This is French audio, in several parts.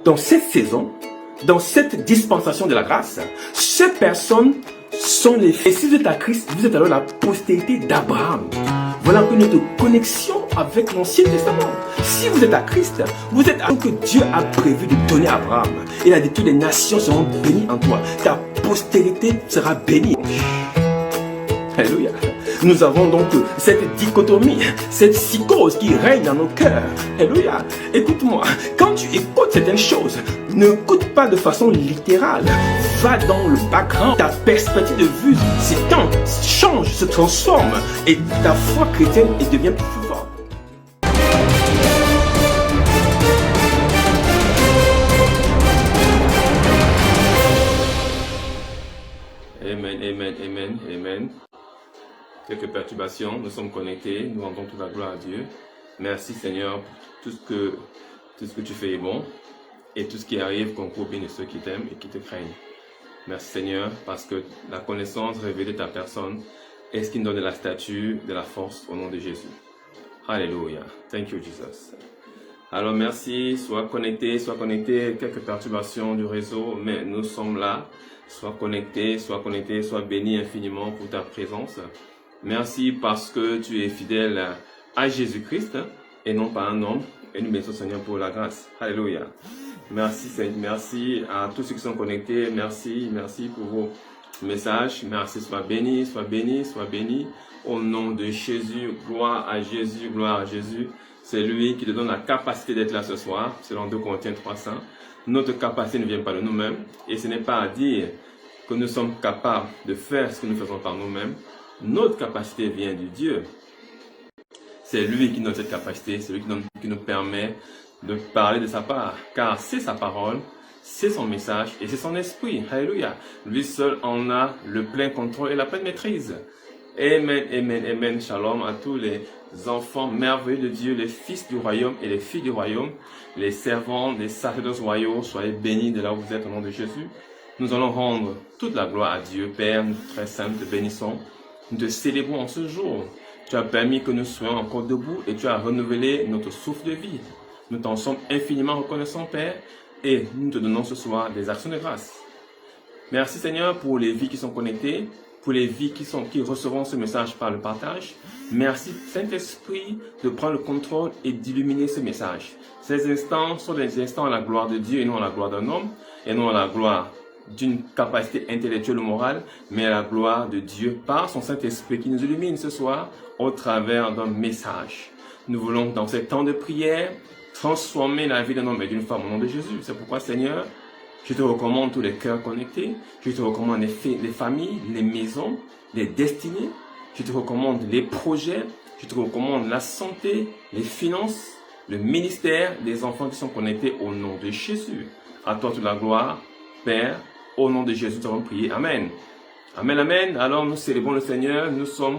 dans cette saison, dans cette dispensation de la grâce, ces personnes sont les fils. Et si vous êtes à Christ, vous êtes alors la postérité d'Abraham. Voilà un peu notre connexion avec l'Ancien Testament. Si vous êtes à Christ, vous êtes à ce que Dieu a prévu de donner à Abraham. Il a dit, toutes les nations seront bénies en toi. Ta postérité sera bénie. Alléluia. Nous avons donc cette dichotomie, cette psychose qui règne dans nos cœurs. Alléluia. Écoute-moi, quand tu écoutes certaines choses, ne écoute pas de façon littérale. Va dans le background, ta perspective de vue s'étend, change, se transforme et ta foi chrétienne devient plus forte. Amen, amen, amen, amen. Quelques perturbations, nous sommes connectés, nous rendons toute la gloire à Dieu. Merci Seigneur pour tout ce que tu fais est bon et tout ce qui arrive concourt bien de ceux qui t'aiment et qui te craignent. Merci Seigneur parce que la connaissance révélée de ta personne est ce qui nous donne de la stature, de la force au nom de Jésus. Alléluia. Thank you Jesus. Alors merci, sois connecté, quelques perturbations du réseau, mais nous sommes là. Sois connecté, sois béni infiniment pour ta présence. Merci parce que tu es fidèle à Jésus-Christ et non pas un homme. Et nous bénissons Seigneur pour la grâce. Alléluia. Merci Seigneur, merci à tous ceux qui sont connectés. Merci pour vos messages. Merci, sois béni. Au nom de Jésus, gloire à Jésus, gloire à Jésus. C'est lui qui te donne la capacité d'être là ce soir, selon 2 Corinthiens 3:5. Notre capacité ne vient pas de nous-mêmes et ce n'est pas à dire que nous sommes capables de faire ce que nous faisons par nous-mêmes. Notre capacité vient de Dieu. C'est lui qui donne cette capacité, c'est lui qui nous permet de parler de sa part, car c'est sa parole, c'est son message et c'est son esprit. Alléluia. Lui seul en a le plein contrôle et la pleine maîtrise. Amen, amen, amen. Shalom à tous les enfants merveilleux de Dieu, les fils du royaume et les filles du royaume, les servants des sacerdotes royaux, soyez bénis de là où vous êtes au nom de Jésus. Nous allons rendre toute la gloire à Dieu. Père, nous très saints, te bénissons. Nous te célébrons en ce jour. Tu as permis que nous soyons encore debout et tu as renouvelé notre souffle de vie. Nous t'en sommes infiniment reconnaissants, Père, et nous te donnons ce soir des actions de grâce. Merci Seigneur pour les vies qui sont connectées, pour les vies qui recevront ce message par le partage. Merci Saint-Esprit de prendre le contrôle et d'illuminer ce message. Ces instants sont des instants à la gloire de Dieu et non à la gloire d'un homme, et non à la gloire d'une capacité intellectuelle ou morale, mais à la gloire de Dieu par son Saint-Esprit qui nous illumine ce soir au travers d'un message. Nous voulons dans ces temps de prière transformer la vie d'un homme et d'une femme au nom de Jésus. C'est pourquoi Seigneur, je te recommande tous les cœurs connectés, je te recommande les familles, les maisons, les destinées, je te recommande les projets, je te recommande la santé, les finances, le ministère des enfants qui sont connectés au nom de Jésus. À toi toute la gloire, Père, au nom de Jésus, nous allons prier. Amen. Amen, amen. Alors nous célébrons le Seigneur. Nous sommes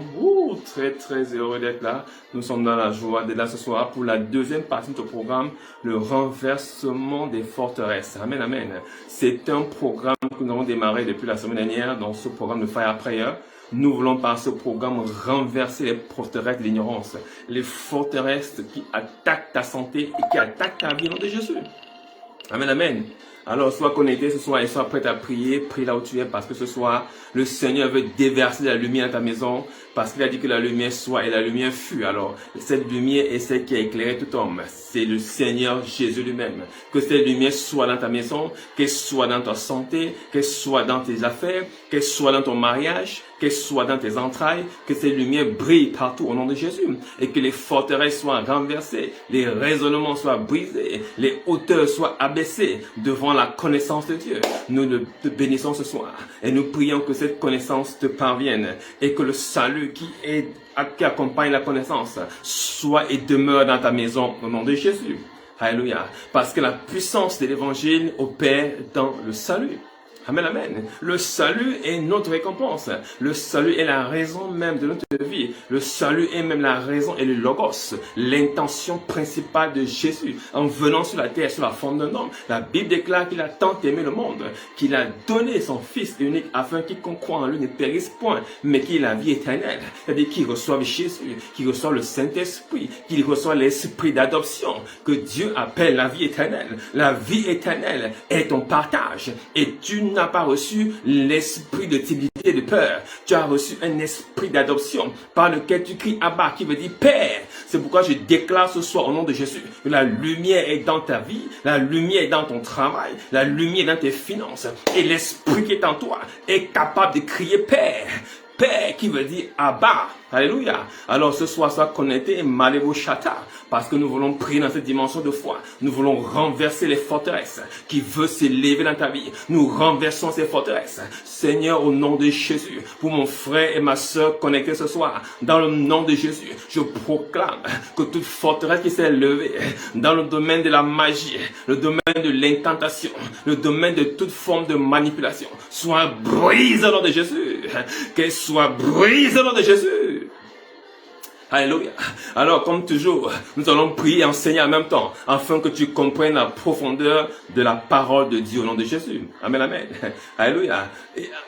très heureux d'être là. Nous sommes dans la joie d'être là ce soir pour la deuxième partie de notre programme, le renversement des forteresses. Amen, amen. C'est un programme que nous avons démarré depuis la semaine dernière dans ce programme de Fire Prayer. Nous voulons par ce programme renverser les forteresses de l'ignorance, les forteresses qui attaquent ta santé et qui attaquent ta vie au nom de Jésus. Amen, amen. Alors, sois connecté ce soir et sois prêt à prier. Prie là où tu es parce que ce soir, le Seigneur veut déverser la lumière dans ta maison parce qu'il a dit que la lumière soit et la lumière fut. Alors, cette lumière est celle qui a éclairé tout homme. C'est le Seigneur Jésus lui-même. Que cette lumière soit dans ta maison, qu'elle soit dans ta santé, qu'elle soit dans tes affaires, qu'elle soit dans ton mariage, qu'elle soit dans tes entrailles, que cette lumière brille partout au nom de Jésus et que les forteresses soient renversées, les raisonnements soient brisés, les hauteurs soient abaissées devant la connaissance de Dieu. Nous te bénissons ce soir et nous prions que cette connaissance te parvienne et que le salut qui accompagne la connaissance soit et demeure dans ta maison au nom de Jésus. Alléluia. Parce que la puissance de l'évangile opère dans le salut. Amen, amen. Le salut est notre récompense. Le salut est la raison même de notre vie. Le salut est même la raison et le logos, l'intention principale de Jésus en venant sur la terre sous la forme d'un homme. La Bible déclare qu'il a tant aimé le monde qu'il a donné son Fils unique afin qu'il croit en lui ne périsse point, mais qu'il ait la vie éternelle. C'est-à-dire qu'il reçoive Jésus, qu'il reçoive le Saint-Esprit, qu'il reçoive l'esprit d'adoption que Dieu appelle la vie éternelle. La vie éternelle est ton partage et tu n'as pas reçu l'esprit de timidité et de peur. Tu as reçu un esprit d'adoption par lequel tu cries Abba, qui veut dire Père. C'est pourquoi je déclare ce soir au nom de Jésus que la lumière est dans ta vie, la lumière est dans ton travail, la lumière est dans tes finances et l'esprit qui est en toi est capable de crier Père. Père qui veut dire Abba. Alléluia. Alors ce soir, sois connecté Malebo Shata, parce que nous voulons prier dans cette dimension de foi. Nous voulons renverser les forteresses qui veulent s'élever dans ta vie. Nous renversons ces forteresses. Seigneur, au nom de Jésus, pour mon frère et ma soeur connectés ce soir, dans le nom de Jésus, je proclame que toute forteresse qui s'est levée dans le domaine de la magie, le domaine de l'incantation, le domaine de toute forme de manipulation, soit brisée au nom de Jésus. Qu'elle soit brisée au nom de Jésus. Alléluia. Alors, comme toujours, nous allons prier et enseigner en même temps, afin que tu comprennes la profondeur de la parole de Dieu au nom de Jésus. Amen, amen. Alléluia.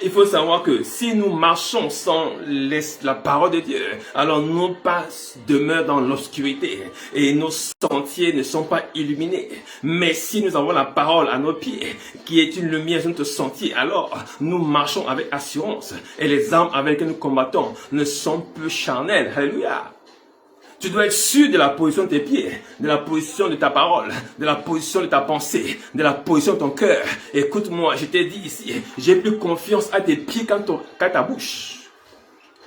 Il faut savoir que si nous marchons sans la parole de Dieu, alors nos pas demeurent dans l'obscurité et nos sentiers ne sont pas illuminés. Mais si nous avons la parole à nos pieds, qui est une lumière sur notre sentier, alors nous marchons avec assurance et les armes avec lesquelles nous combattons ne sont plus charnelles. Alléluia. Tu dois être sûr de la position de tes pieds, de la position de ta parole, de la position de ta pensée, de la position de ton cœur. Écoute-moi, je t'ai dit ici, j'ai plus confiance à tes pieds qu'à ta bouche.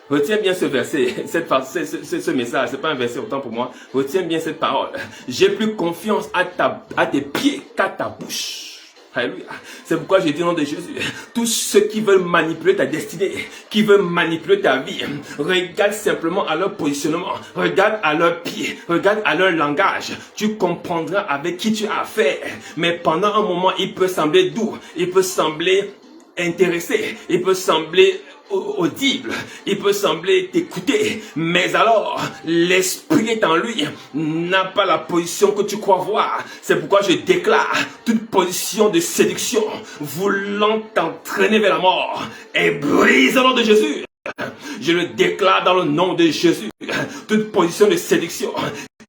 Retiens bien ce verset, ce message, c'est pas un verset autant pour moi. Retiens bien cette parole. J'ai plus confiance à tes pieds qu'à ta bouche. Alléluia. C'est pourquoi j'ai dit au nom de Jésus, tous ceux qui veulent manipuler ta destinée, qui veulent manipuler ta vie, regarde simplement à leur positionnement, regarde à leurs pieds, regarde à leur langage. Tu comprendras avec qui tu as affaire. Mais pendant un moment, il peut sembler doux, il peut sembler intéressé, il peut sembler audible, il peut sembler t'écouter, mais alors l'esprit est en lui, n'a pas la position que tu crois voir. C'est pourquoi je déclare toute position de séduction voulant t'entraîner vers la mort est brisée au nom de Jésus. Je le déclare dans le nom de Jésus. Toute position de séduction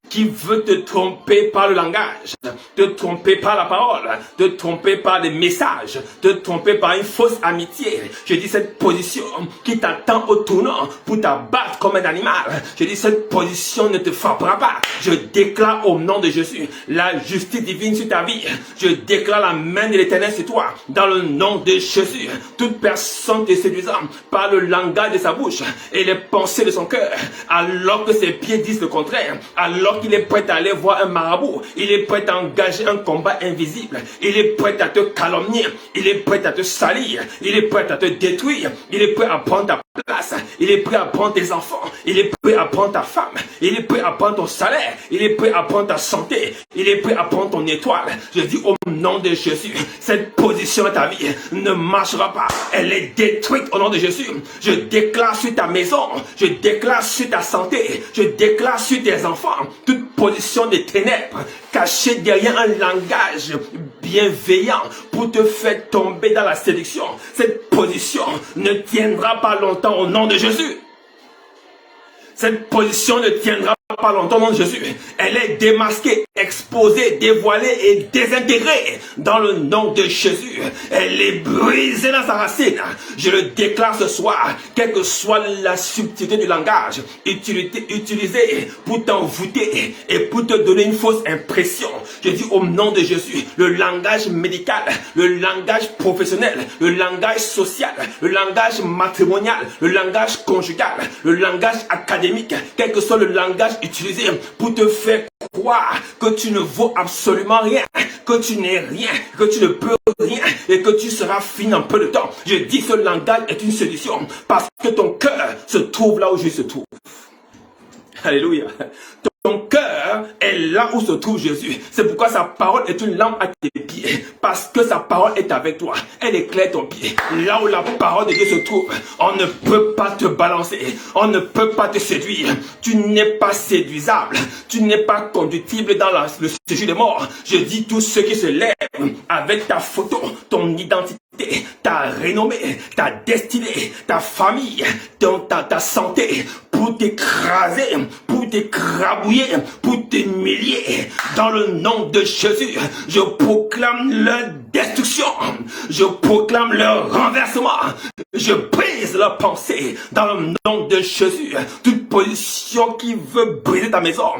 qui veut te tromper par le langage, te tromper par la parole, te tromper par des messages, te tromper par une fausse amitié. Je dis cette position qui t'attend au tournant pour t'abattre comme un animal. Je dis cette position ne te frappera pas. Je déclare au nom de Jésus la justice divine sur ta vie. Je déclare la main de l'Éternel sur toi. Dans le nom de Jésus, toute personne te séduisant par le langage de sa bouche et les pensées de son cœur, alors que ses pieds disent le contraire, alors qu'il est prêt à aller voir un marabout, il est prêt à engager un combat invisible, il est prêt à te calomnier, il est prêt à te salir, il est prêt à te détruire, il est prêt à prendre ta place, il est prêt à prendre tes enfants, il est prêt à prendre ta femme, il est prêt à prendre ton salaire, il est prêt à prendre ta santé, il est prêt à prendre ton étoile. Je dis au nom de Jésus, cette position de ta vie ne marchera pas, elle est détruite au nom de Jésus. Je déclare sur ta maison, je déclare sur ta santé, je déclare sur tes enfants, toute position de ténèbres cachée derrière un langage bienveillant pour te faire tomber dans la séduction. Cette position ne tiendra pas longtemps au nom de Jésus. Cette position ne tiendra pas longtemps au nom de Jésus. Elle est démasquée, exposée, dévoilée et désintégrée dans le nom de Jésus. Elle est brisée dans sa racine. Je le déclare ce soir, quelle que soit la subtilité du langage utilisé pour t'envoûter et pour te donner une fausse impression. Je dis au nom de Jésus, le langage médical, le langage professionnel, le langage social, le langage matrimonial, le langage conjugal, le langage académique, quel que soit le langage utilisé pour te faire croire que tu ne vaux absolument rien, que tu n'es rien, que tu ne peux rien et que tu seras fini en peu de temps. Je dis que ce langage est une séduction parce que ton cœur se trouve là où Jésus se trouve. Alléluia. Ton cœur foi est là où se trouve Jésus. C'est pourquoi sa parole est une lampe à tes pieds. Parce que sa parole est avec toi. Elle éclaire ton pied. Là où la parole de Dieu se trouve, on ne peut pas te balancer. On ne peut pas te séduire. Tu n'es pas séduisable. Tu n'es pas conductible dans le séjour des morts. Je dis tous ceux qui se lèvent avec ta photo, ton identité, ta renommée, ta destinée, ta famille, ta santé, pour t'écraser, pour t'écrabouiller, pour t'humilier. Dans le nom de Jésus, je proclame leur destruction. Je proclame leur renversement. Je brise leur pensée. Dans le nom de Jésus, toute position qui veut briser ta maison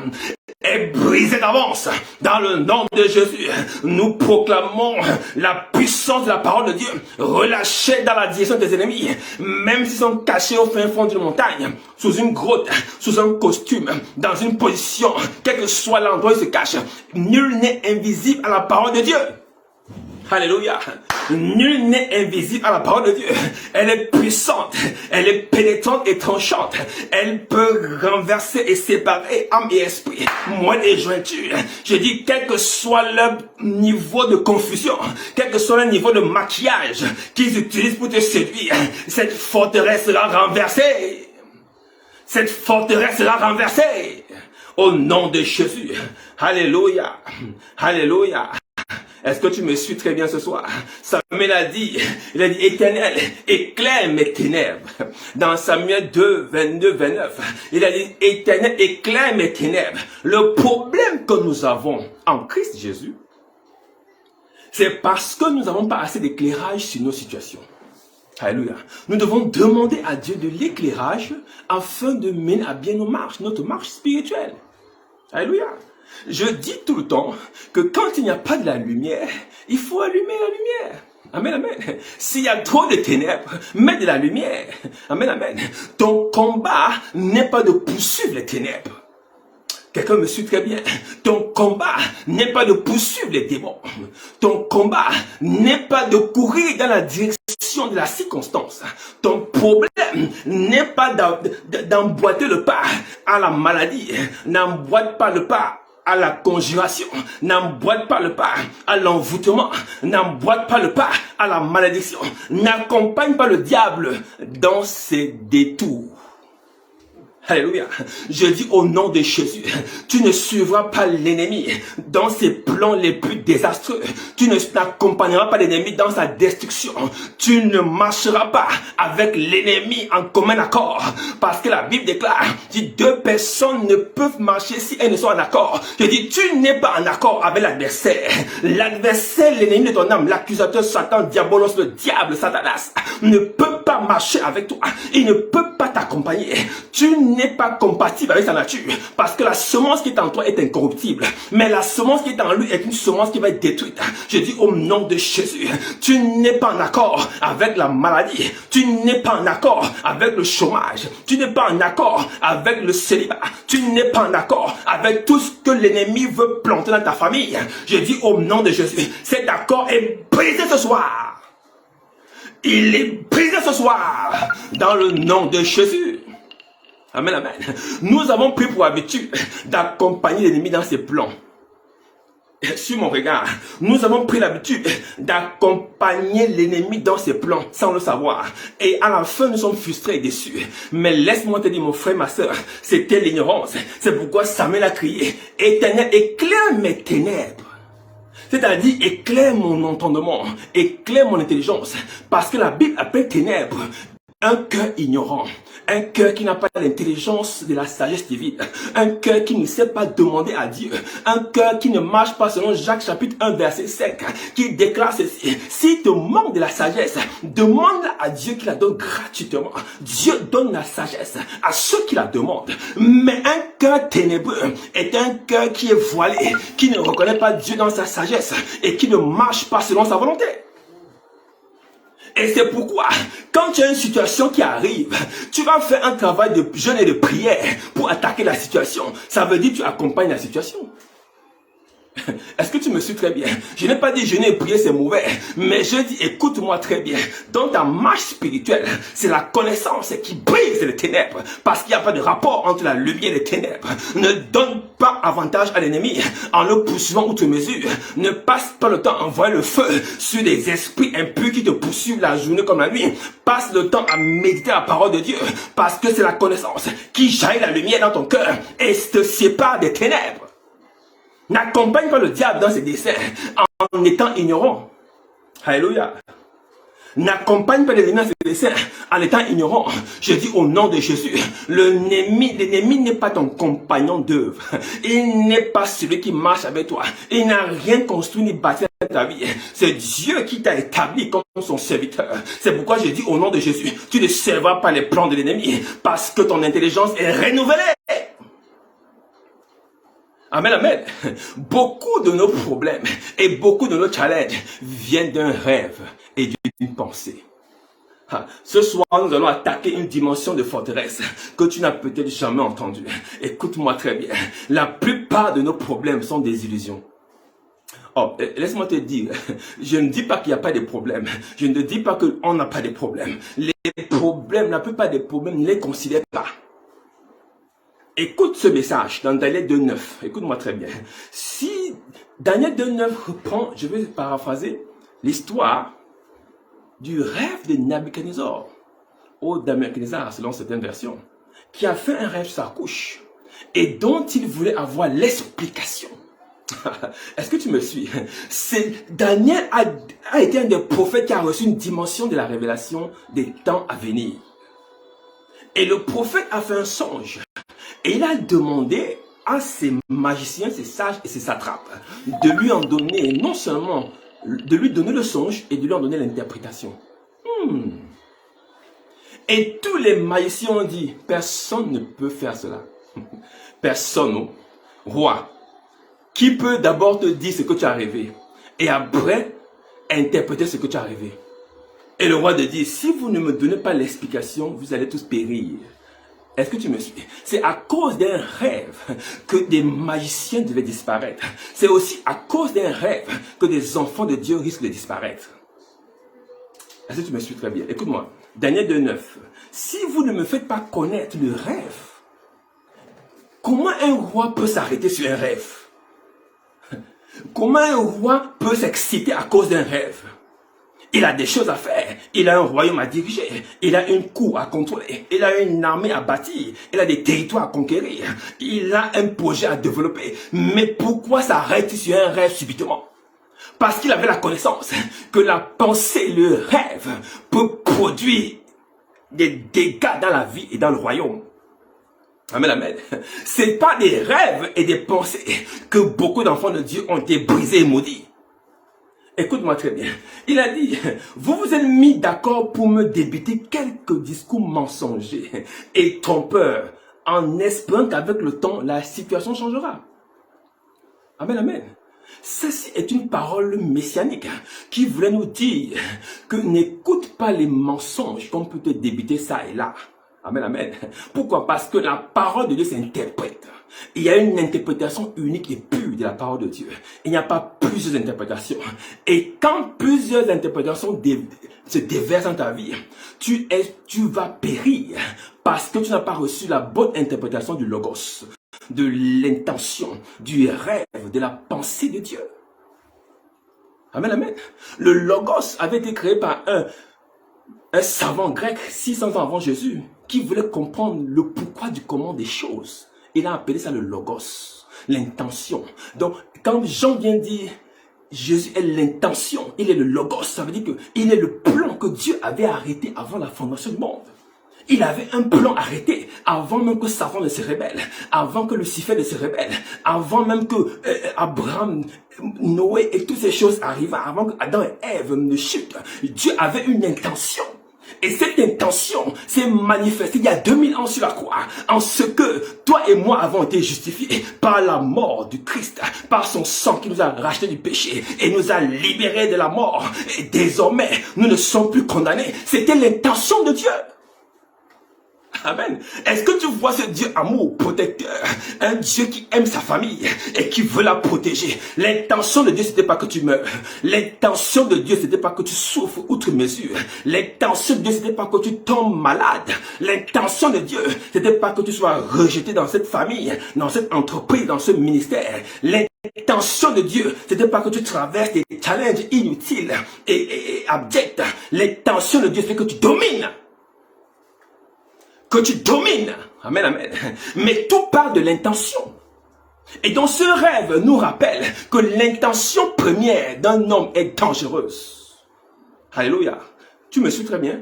est brisée d'avance. Dans le nom de Jésus, nous proclamons la puissance de la parole de Dieu relâchée dans la direction des ennemis, même s'ils sont cachés au fin fond d'une montagne, sous une grotte, sous un costume, dans une position, quel que soit l'endroit où ils se cachent. Nul n'est invisible à la parole de Dieu. Alléluia. Nul n'est invisible à la parole de Dieu. Elle est puissante, elle est pénétrante et tranchante. Elle peut renverser et séparer âme et esprit, moelle et jointure. Je dis, quel que soit leur niveau de confusion, quel que soit le niveau de maquillage qu'ils utilisent pour te séduire, cette forteresse sera renversée. Cette forteresse sera renversée. Au nom de Jésus. Alléluia. Alléluia. Est-ce que tu me suis très bien ce soir? Samuel a dit, Éternel, éclaire mes ténèbres. Dans Samuel 2, 22, 29, il a dit, Éternel, éclaire mes ténèbres. Le problème que nous avons en Christ Jésus, c'est parce que nous n'avons pas assez d'éclairage sur nos situations. Alléluia. Nous devons demander à Dieu de l'éclairage afin de mener à bien notre marche spirituelle. Alléluia. Je dis tout le temps que quand il n'y a pas de la lumière, il faut allumer la lumière. Amen, amen. S'il y a trop de ténèbres, mets de la lumière. Amen, amen. Ton combat n'est pas de poursuivre les ténèbres. Quelqu'un me suit très bien. Ton combat n'est pas de poursuivre les démons. Ton combat n'est pas de courir dans la direction de la circonstance. Ton problème n'est pas d'emboîter le pas à la maladie. N'emboîte pas le pas à la conjuration, n'emboîte pas le pas à l'envoûtement, n'emboîte pas le pas à la malédiction, n'accompagne pas le diable dans ses détours. Alléluia. Je dis au nom de Jésus, tu ne suivras pas l'ennemi dans ses plans les plus désastreux. Tu ne n'accompagneras pas l'ennemi dans sa destruction. Tu ne marcheras pas avec l'ennemi en commun accord. Parce que la Bible déclare, dit deux personnes ne peuvent marcher si elles ne sont en accord. Je dis, tu n'es pas en accord avec l'adversaire. L'adversaire, l'ennemi de ton âme, l'accusateur Satan, Diabolos, le diable, Satanas, ne peut pas marcher avec toi. Il ne peut pas t'accompagner. Tu n'est pas compatible avec sa nature, parce que la semence qui est en toi est incorruptible, mais la semence qui est en lui est une semence qui va être détruite. Je dis au nom de Jésus, tu n'es pas en accord avec la maladie, tu n'es pas en accord avec le chômage, tu n'es pas en accord avec le célibat, tu n'es pas en accord avec tout ce que l'ennemi veut planter dans ta famille. Je dis au nom de Jésus, cet accord est brisé ce soir. Il est brisé ce soir dans le nom de Jésus. Amen, amen. Nous avons pris pour habitude d'accompagner l'ennemi dans ses plans. Sur mon regard, nous avons pris l'habitude d'accompagner l'ennemi dans ses plans sans le savoir. Et à la fin, nous sommes frustrés et déçus. Mais laisse-moi te dire, mon frère, ma soeur, c'était l'ignorance. C'est pourquoi Samuel a crié, Éternel, éclaire mes ténèbres. C'est-à-dire, éclaire mon entendement, éclaire mon intelligence. Parce que la Bible appelle ténèbres un cœur ignorant, un cœur qui n'a pas l'intelligence de la sagesse divine, un cœur qui ne sait pas demander à Dieu, un cœur qui ne marche pas selon Jacques chapitre 1 verset 5, qui déclare ceci, si te manque de la sagesse, demande à Dieu qui la donne gratuitement. Dieu donne la sagesse à ceux qui la demandent, mais un cœur ténébreux est un cœur qui est voilé, qui ne reconnaît pas Dieu dans sa sagesse et qui ne marche pas selon sa volonté. Et c'est pourquoi, quand tu as une situation qui arrive, tu vas faire un travail de jeûne et de prière pour attaquer la situation. Ça veut dire que tu accompagnes la situation. Est-ce que tu me suis très bien? Je n'ai pas dit jeûner et prier c'est mauvais, mais je dis écoute-moi très bien. Dans ta marche spirituelle, c'est la connaissance qui brise les ténèbres, parce qu'il n'y a pas de rapport entre la lumière et les ténèbres. Ne donne pas avantage à l'ennemi en le poursuivant outre mesure. Ne passe pas le temps à envoyer le feu sur des esprits impurs qui te poursuivent la journée comme la nuit. Passe le temps à méditer la parole de Dieu, parce que c'est la connaissance qui jaillit la lumière dans ton cœur et te sépare des ténèbres. N'accompagne pas le diable dans ses desseins en étant ignorant. Alléluia. N'accompagne pas l'ennemi dans ses desseins en étant ignorant. Je dis au nom de Jésus, l'ennemi n'est pas ton compagnon d'œuvre. Il n'est pas celui qui marche avec toi. Il n'a rien construit ni bâti dans ta vie. C'est Dieu qui t'a établi comme son serviteur. C'est pourquoi je dis au nom de Jésus, tu ne serviras pas les plans de l'ennemi parce que ton intelligence est renouvelée. Amen, amen. Beaucoup de nos problèmes et beaucoup de nos challenges viennent d'un rêve et d'une pensée. Ce soir, nous allons attaquer une dimension de forteresse que tu n'as peut-être jamais entendue. Écoute-moi très bien. La plupart de nos problèmes sont des illusions. Oh, laisse-moi te dire, je ne dis pas qu'il n'y a pas de problèmes. Je ne dis pas qu'on n'a pas de problèmes. Les problèmes, la plupart des problèmes, ne les considère pas. Écoute ce message dans Daniel 2.9. Écoute-moi très bien. Si Daniel 2.9 reprend, je vais paraphraser, l'histoire du rêve de Nabuchodonosor, ou Nabuchodonosor selon certaines versions, qui a fait un rêve sur sa couche et dont il voulait avoir l'explication. Est-ce que tu me suis? Daniel a été un des prophètes qui a reçu une dimension de la révélation des temps à venir. Et le prophète a fait un songe. Et il a demandé à ses magiciens, ses sages et ses satrapes de lui en donner, non seulement de lui donner le songe et de lui en donner l'interprétation. Et tous les magiciens ont dit, personne ne peut faire cela. Personne, roi, qui peut d'abord te dire ce que tu as rêvé et après interpréter ce que tu as rêvé. Et le roi de dit, si vous ne me donnez pas l'explication, vous allez tous périr. Est-ce que tu me suis? C'est à cause d'un rêve que des magiciens devaient disparaître. C'est aussi à cause d'un rêve que des enfants de Dieu risquent de disparaître. Est-ce que tu me suis très bien? Écoute-moi. Daniel 2.9. Si vous ne me faites pas connaître le rêve, comment un roi peut s'arrêter sur un rêve? Comment un roi peut s'exciter à cause d'un rêve? Il a des choses à faire. Il a un royaume à diriger. Il a une cour à contrôler. Il a une armée à bâtir. Il a des territoires à conquérir. Il a un projet à développer. Mais pourquoi s'arrête sur un rêve subitement? Parce qu'il avait la connaissance que la pensée, le rêve, peut produire des dégâts dans la vie et dans le royaume. Amen, amen. C'est pas des rêves et des pensées que beaucoup d'enfants de Dieu ont été brisés et maudits. Écoute-moi très bien. Il a dit, vous vous êtes mis d'accord pour me débiter quelques discours mensongers et trompeurs en espérant qu'avec le temps, la situation changera. Amen, amen. Ceci est une parole messianique qui voulait nous dire que n'écoute pas les mensonges qu'on peut te débiter ça et là. Amen, amen. Pourquoi? Parce que la parole de Dieu s'interprète. Il y a une interprétation unique et pure de la parole de Dieu. Il n'y a pas plusieurs interprétations. Et quand plusieurs interprétations se déversent dans ta vie, tu vas périr parce que tu n'as pas reçu la bonne interprétation du logos, de l'intention, du rêve, de la pensée de Dieu. Amen, amen. Le logos avait été créé par un savant grec 600 ans avant Jésus qui voulait comprendre le pourquoi du comment des choses. Il a appelé ça le logos, l'intention. Donc, quand Jean vient dire Jésus est l'intention, il est le logos, ça veut dire qu'il est le plan que Dieu avait arrêté avant la fondation du monde. Il avait un plan arrêté avant même que Satan ne se rebelle, avant que Lucifer ne se rebelle, avant même que Abraham, Noé et toutes ces choses arrivent, avant que Adam et Ève ne chutent. Dieu avait une intention. Et cette intention s'est manifestée il y a 2000 ans sur la croix, en ce que toi et moi avons été justifiés par la mort du Christ, par son sang qui nous a rachetés du péché et nous a libérés de la mort. Et désormais, nous ne sommes plus condamnés. C'était l'intention de Dieu. Amen. Est-ce que tu vois ce Dieu amour, protecteur, un Dieu qui aime sa famille et qui veut la protéger? L'intention de Dieu, c'était pas que tu meurs. L'intention de Dieu, c'était pas que tu souffres outre mesure. L'intention de Dieu, c'était pas que tu tombes malade. L'intention de Dieu, c'était pas que tu sois rejeté dans cette famille, dans cette entreprise, dans ce ministère. L'intention de Dieu, c'était pas que tu traverses des challenges inutiles et abjects. L'intention de Dieu, c'est que tu domines. Que tu domines. Amen, amen. Mais tout part de l'intention. Et donc ce rêve nous rappelle que l'intention première d'un homme est dangereuse. Alléluia. Tu me suis très bien.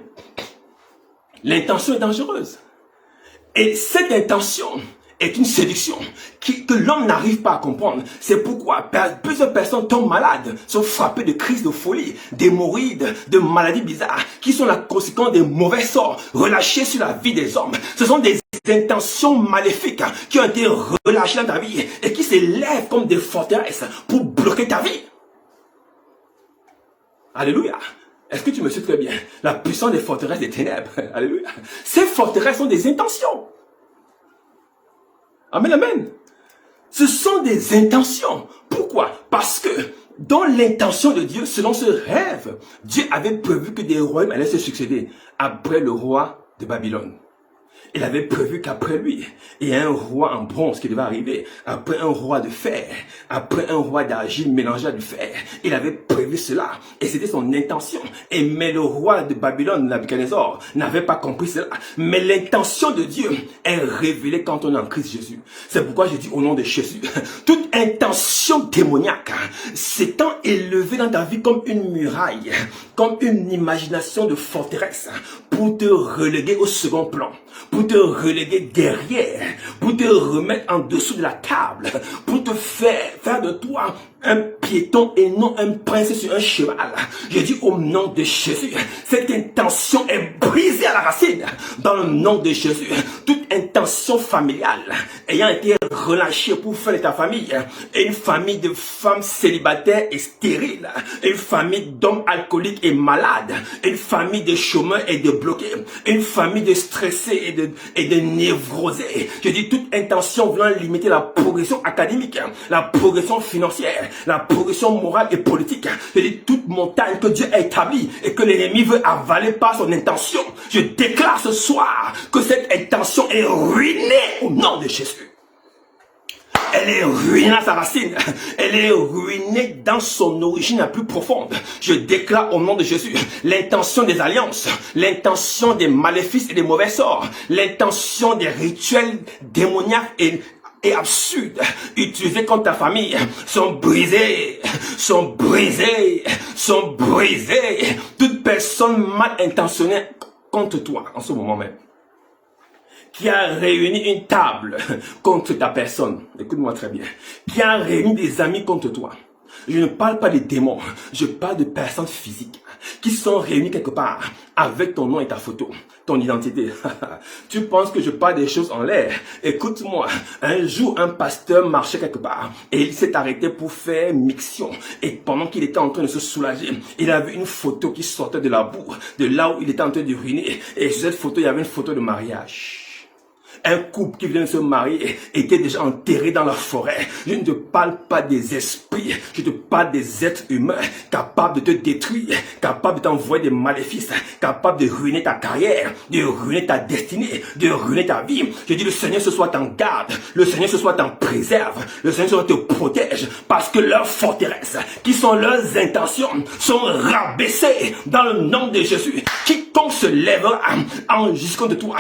L'intention est dangereuse. Et cette intention est une séduction que l'homme n'arrive pas à comprendre. C'est pourquoi plusieurs personnes tombent malades, sont frappées de crises de folie, d'hémorroïdes, de maladies bizarres, qui sont la conséquence des mauvais sorts relâchés sur la vie des hommes. Ce sont des intentions maléfiques qui ont été relâchées dans ta vie et qui s'élèvent comme des forteresses pour bloquer ta vie. Alléluia. Est-ce que tu me suis très bien? La puissance des forteresses des ténèbres. Alléluia. Ces forteresses sont des intentions. Amen, amen. Ce sont des intentions. Pourquoi? Parce que dans l'intention de Dieu, selon ce rêve, Dieu avait prévu que des royaumes allaient se succéder après le roi de Babylone. Il avait prévu qu'après lui, il y a un roi en bronze qui devait arriver, après un roi de fer, après un roi d'argile mélangé à du fer. Il avait prévu cela et c'était son intention. Mais le roi de Babylone, Nabuchodonosor, n'avait pas compris cela. Mais l'intention de Dieu est révélée quand on est en Christ Jésus. C'est pourquoi je dis au nom de Jésus, toute intention démoniaque s'étant élevée dans ta vie comme une muraille, comme une imagination de forteresse pour te reléguer au second plan, pour te reléguer derrière, pour te remettre en dessous de la table, pour te faire de toi un piéton et non un prince sur un cheval. Je dis au nom de Jésus, cette intention est brisée à la racine. Dans le nom de Jésus, toute intention familiale ayant été relâchée pour faire de ta famille une famille de femmes célibataires et stériles, une famille d'hommes alcooliques et malades, une famille de chômeurs et de bloqués, une famille de stressés et de névrosés. Je dis toute intention voulant limiter la progression académique, la progression financière, la progression morale et politique. Je dis toute montagne que Dieu a établie et que l'ennemi veut avaler par son intention. Je déclare ce soir que cette intention est ruinée au nom de Jésus. Elle est ruinée à sa racine. Elle est ruinée dans son origine la plus profonde. Je déclare au nom de Jésus l'intention des alliances, l'intention des maléfices et des mauvais sorts, l'intention des rituels démoniaques et absurdes utilisés contre ta famille sont brisés, sont brisés, sont brisés. Toute personne mal intentionnée contre toi en ce moment même, qui a réuni une table contre ta personne, écoute-moi très bien, qui a réuni des amis contre toi. Je ne parle pas des démons, je parle de personnes physiques qui sont réunies quelque part avec ton nom et ta photo, ton identité. Tu penses que je parle des choses en l'air? Écoute-moi, un jour un pasteur marchait quelque part et il s'est arrêté pour faire miction. Et pendant qu'il était en train de se soulager, il a vu une photo qui sortait de la boue, de là où il était en train d'uriner. Et sur cette photo, il y avait une photo de mariage. Un couple qui vient de se marier était déjà enterré dans la forêt. Je ne te parle pas des esprits, je te parle des êtres humains capables de te détruire, capables de t'envoyer des maléfices, capables de ruiner ta carrière, de ruiner ta destinée, de ruiner ta vie. Je dis le Seigneur ce soir t'en garde, le Seigneur ce soir t'en préserve, le Seigneur ce soir te protège, parce que leurs forteresses, qui sont leurs intentions, sont rabaissées dans le nom de Jésus. Quiconque se lèvera en jusqu'au de toi,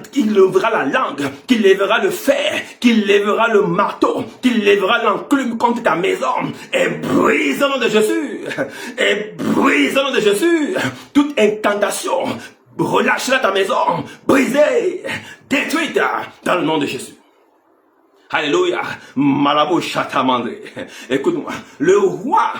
qu'il lèvera la langue, qu'il lèvera le fer, qu'il lèvera le marteau, qu'il lèvera l'enclume contre ta maison, et brise au nom de Jésus, et brise au nom de Jésus, toute incantation, relâche dans ta maison, brisée, détruite, dans le nom de Jésus. Alléluia, Malabo Chatamandré. Écoute-moi, le roi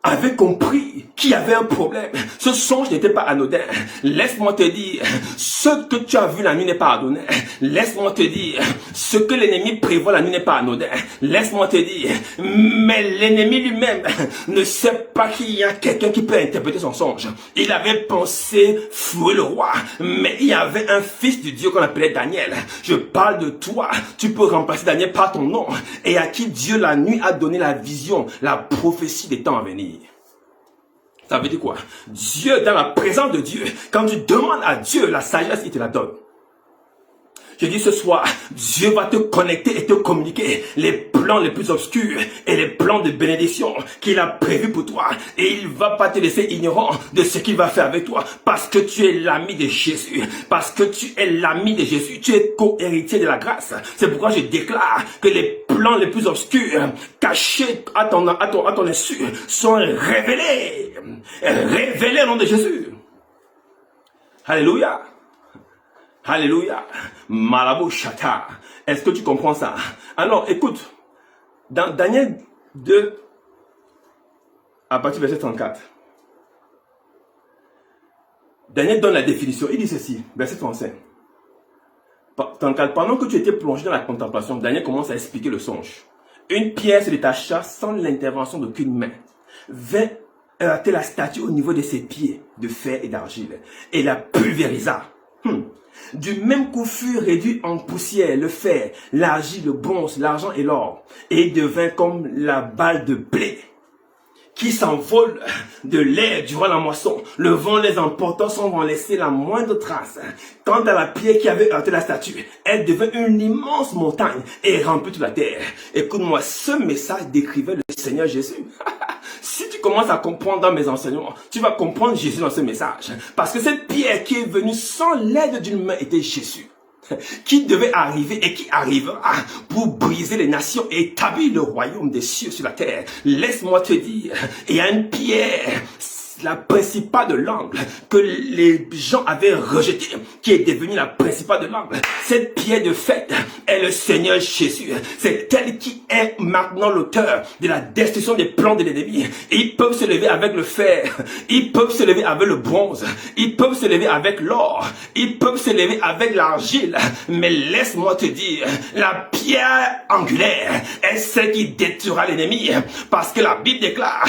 avait compris qu'il y avait un problème. Ce songe n'était pas anodin. Laisse-moi te dire, ce que tu as vu la nuit n'est pas anodin. Laisse-moi te dire, ce que l'ennemi prévoit la nuit n'est pas anodin. Laisse-moi te dire, mais l'ennemi lui-même ne sait pas qu'il y a quelqu'un qui peut interpréter son songe. Il avait pensé fouer le roi, mais il y avait un fils de Dieu qu'on appelait Daniel. Je parle de toi, tu peux remplacer Daniel par ton nom, et à qui Dieu la nuit a donné la vision, la prophétie des temps à venir. Ça veut dire quoi? Dieu, dans la présence de Dieu, quand tu demandes à Dieu la sagesse, il te la donne. Je dis ce soir, Dieu va te connecter et te communiquer les plans les plus obscurs et les plans de bénédiction qu'il a prévus pour toi. Et il ne va pas te laisser ignorant de ce qu'il va faire avec toi. Parce que tu es l'ami de Jésus. Parce que tu es l'ami de Jésus. Tu es co-héritier de la grâce. C'est pourquoi je déclare que les plans les plus obscurs, cachés à ton insu, sont révélés. Révélés au nom de Jésus. Alléluia. Alléluia. Malabo Shata. Est-ce que tu comprends ça? Alors, écoute. Dans Daniel 2, à partir du verset 34, Daniel donne la définition. Il dit ceci, verset 35. 34. Pendant que tu étais plongé dans la contemplation, Daniel commence à expliquer le songe. Une pierre se détacha sans l'intervention d'aucune main. Vint heurter la statue au niveau de ses pieds de fer et d'argile et la pulvérisa. Du même coup fut réduit en poussière le fer, l'argile, le bronze, l'argent et l'or, et il devint comme la balle de blé qui s'envole de l'air durant la moisson. Le vent les emportant sans en laisser la moindre trace. Quant à la pierre qui avait heurté la statue, elle devint une immense montagne et remplit toute la terre. Écoute-moi, ce message décrivait le Seigneur Jésus. Si tu commences à comprendre dans mes enseignements, tu vas comprendre Jésus dans ce message. Parce que cette pierre qui est venue sans l'aide d'une main était Jésus. Qui devait arriver et qui arrivera pour briser les nations et établir le royaume des cieux sur la terre. Laisse-moi te dire, il y a une pierre, la principale de l'angle, que les gens avaient rejetée, qui est devenue la principale de l'angle. Cette pierre de fait est le Seigneur Jésus. C'est elle qui est maintenant l'auteur de la destruction des plans de l'ennemi. Ils peuvent se lever avec le fer, ils peuvent se lever avec le bronze, ils peuvent se lever avec l'or, ils peuvent se lever avec l'argile. Mais laisse-moi te dire, la pierre angulaire est celle qui détruira l'ennemi. Parce que la Bible déclare,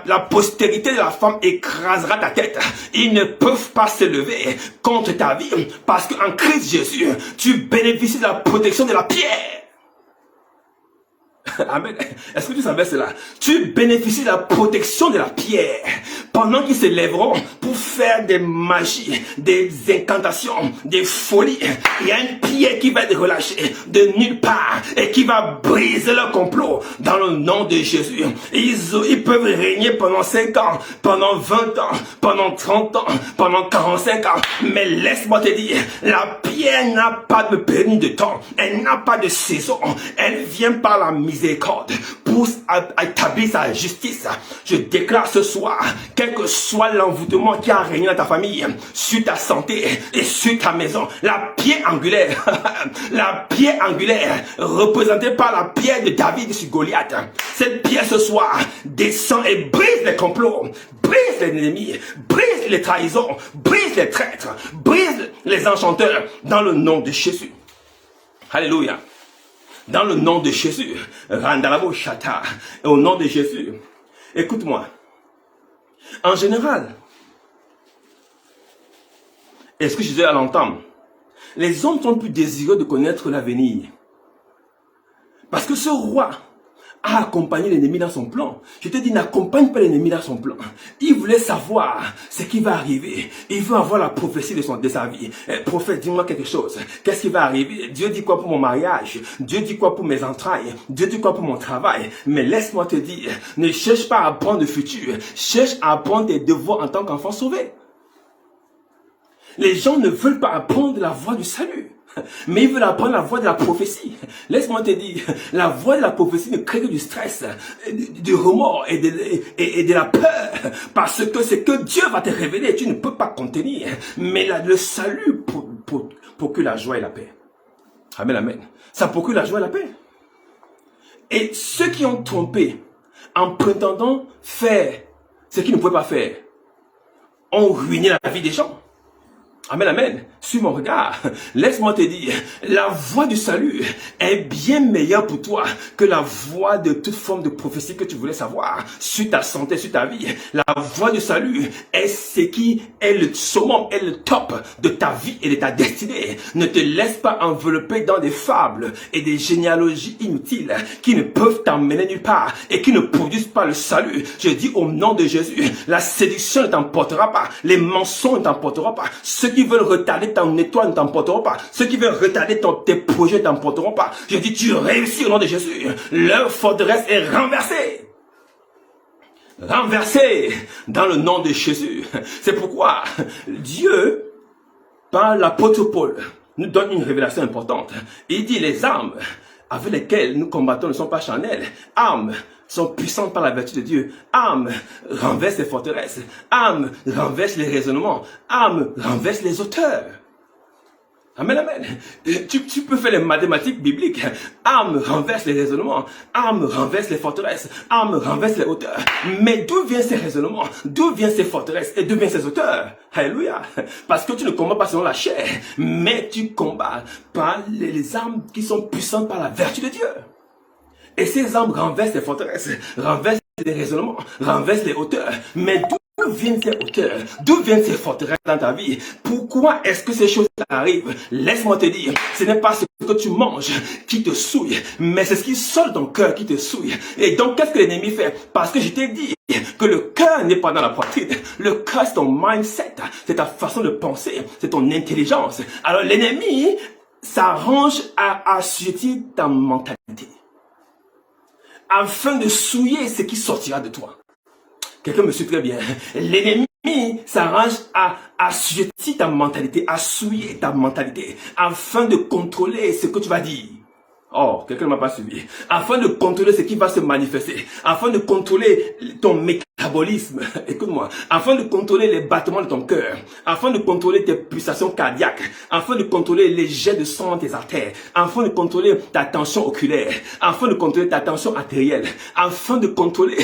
la postérité de la femme écrasera ta tête. Ils ne peuvent pas se lever contre ta vie parce qu'en Christ Jésus, tu bénéficies de la protection de la pierre. Amen. Est-ce que tu savais cela? Tu bénéficies de la protection de la pierre. Pendant qu'ils se lèveront pour faire des magies, des incantations, des folies, il y a une pierre qui va être relâchée de nulle part et qui va briser leur complot dans le nom de Jésus. Ils peuvent régner pendant 5 ans, pendant 20 ans, pendant 30 ans, pendant 45 ans. Mais laisse-moi te dire, la pierre n'a pas de période de temps. Elle n'a pas de saison. Elle vient par la miséricorde pour établir sa justice. Je déclare ce soir, quel que soit l'envoûtement qui a régné dans ta famille, sur ta santé et sur ta maison, la pierre angulaire, la pierre angulaire représentée par la pierre de David sur Goliath, cette pierre ce soir descend et brise les complots, brise les ennemis, brise les trahisons, brise les traîtres, brise les enchanteurs dans le nom de Jésus. Alléluia. Dans le nom de Jésus, Randalabo Shata, et au nom de Jésus, écoute-moi. En général, est-ce que Jésus à l'entendre? Les hommes sont plus désireux de connaître l'avenir. Parce que ce roi a accompagné l'ennemi dans son plan. Je te dis, n'accompagne pas l'ennemi dans son plan. Il voulait savoir ce qui va arriver. Il veut avoir la prophétie de sa vie. Prophète, dis-moi quelque chose. Qu'est-ce qui va arriver? Dieu dit quoi pour mon mariage? Dieu dit quoi pour mes entrailles? Dieu dit quoi pour mon travail? Mais laisse-moi te dire, ne cherche pas à apprendre le futur. Cherche à apprendre tes devoirs en tant qu'enfant sauvé. Les gens ne veulent pas apprendre la voie du salut. Mais ils veulent apprendre la voie de la prophétie. Laisse-moi te dire, la voie de la prophétie ne crée que du stress, du remords et de la peur. Parce que c'est que Dieu va te révéler, tu ne peux pas contenir. Mais le salut procure la joie et la paix. Amen, amen. Ça procure la joie et la paix. Et ceux qui ont trompé en prétendant faire ce qu'ils ne pouvaient pas faire, ont ruiné la vie des gens. Amen, amen. Suis mon regard. Laisse-moi te dire, la voie du salut est bien meilleure pour toi que la voie de toute forme de prophétie que tu voulais savoir sur ta santé, sur ta vie. La voie du salut est ce qui est le summum, est le top de ta vie et de ta destinée. Ne te laisse pas envelopper dans des fables et des généalogies inutiles qui ne peuvent t'emmener nulle part et qui ne produisent pas le salut. Je dis au nom de Jésus, la séduction ne t'emportera pas, les mensonges ne t'emporteront pas, ceux qui veulent retarder ton étoile ne t'emporteront pas. Ceux qui veulent retarder tes projets ne t'emporteront pas. Je dis, tu réussis au nom de Jésus. Leur forteresse est renversée. Renversée dans le nom de Jésus. C'est pourquoi Dieu, par l'apôtre Paul, nous donne une révélation importante. Il dit, les armes avec lesquelles nous combattons ne sont pas charnelles. Armes sont puissantes par la vertu de Dieu. Âme renverse les forteresses. Âme renverse les raisonnements. Âme renverse les auteurs. Amen, amen. Tu peux faire les mathématiques bibliques. Âme renverse les raisonnements. Âme renverse les forteresses. Âme renverse les auteurs. Mais d'où viennent ces raisonnements? D'où viennent ces forteresses? Et d'où viennent ces auteurs? Alléluia. Parce que tu ne combats pas selon la chair, mais tu combats par les armes qui sont puissantes par la vertu de Dieu. Et ces armes renversent les forteresses, renversent les raisonnements, renversent les hauteurs. Mais d'où viennent ces hauteurs? D'où viennent ces forteresses dans ta vie? Pourquoi est-ce que ces choses arrivent? Laisse-moi te dire, ce n'est pas ce que tu manges qui te souille, mais c'est ce qui sort de ton cœur qui te souille. Et donc, qu'est-ce que l'ennemi fait? Parce que je t'ai dit que le cœur n'est pas dans la poitrine. Le cœur, c'est ton mindset, c'est ta façon de penser, c'est ton intelligence. Alors, l'ennemi s'arrange à assujettir ta mentalité, afin de souiller ce qui sortira de toi. Quelqu'un me suit très bien. L'ennemi s'arrange à assujettir ta mentalité, à souiller ta mentalité, afin de contrôler ce que tu vas dire. Oh, quelqu'un ne m'a pas suivi. Afin de contrôler ce qui va se manifester, afin de contrôler ton métabolisme, écoute-moi, afin de contrôler les battements de ton cœur, afin de contrôler tes pulsations cardiaques, afin de contrôler les jets de sang dans tes artères, afin de contrôler ta tension oculaire, afin de contrôler ta tension artérielle, afin de contrôler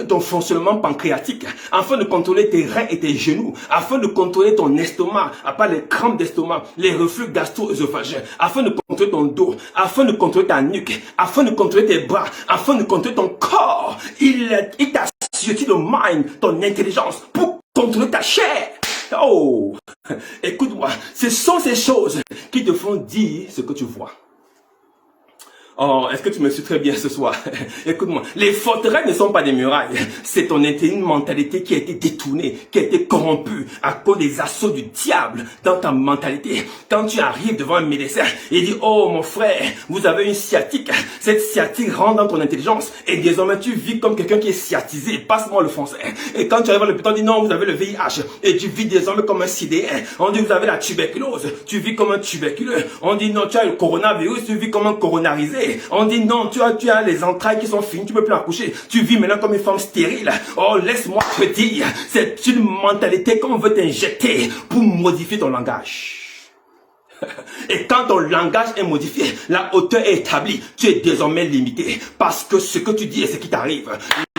ton fonctionnement pancréatique, afin de contrôler tes reins et tes genoux, afin de contrôler ton estomac, à part les crampes d'estomac, les reflux gastro-œsophagiens, afin de contrôler ton dos, afin de contrôler ta nuque, afin de contrôler tes bras, afin de contrôler ton corps. Il t'a assujetti le mind, ton intelligence, pour contrôler ta chair. Oh, écoute-moi, ce sont ces choses qui te font dire ce que tu vois. Oh, est-ce que tu me suis très bien ce soir? Écoute-moi, les forteresses ne sont pas des murailles. C'est une mentalité qui a été détournée, qui a été corrompue à cause des assauts du diable dans ta mentalité. Quand tu arrives devant un médecin, il dit, oh mon frère, vous avez une sciatique. Cette sciatique rentre dans ton intelligence et désormais tu vis comme quelqu'un qui est sciatisé. Passe-moi le français. Et quand tu arrives à l'hôpital, on dit non, vous avez le VIH. Et tu vis désormais comme un sidéen. On dit vous avez la tuberculose. Tu vis comme un tuberculeux. On dit non, tu as le coronavirus. Tu vis comme un coronarisé. On dit non, tu as les entrailles qui sont finies, tu ne peux plus accoucher. Tu vis maintenant comme une femme stérile. Oh, laisse-moi te dire, c'est une mentalité qu'on veut t'injecter pour modifier ton langage. Et quand ton langage est modifié, la hauteur est établie, tu es désormais limité. Parce que ce que tu dis et ce qui t'arrive.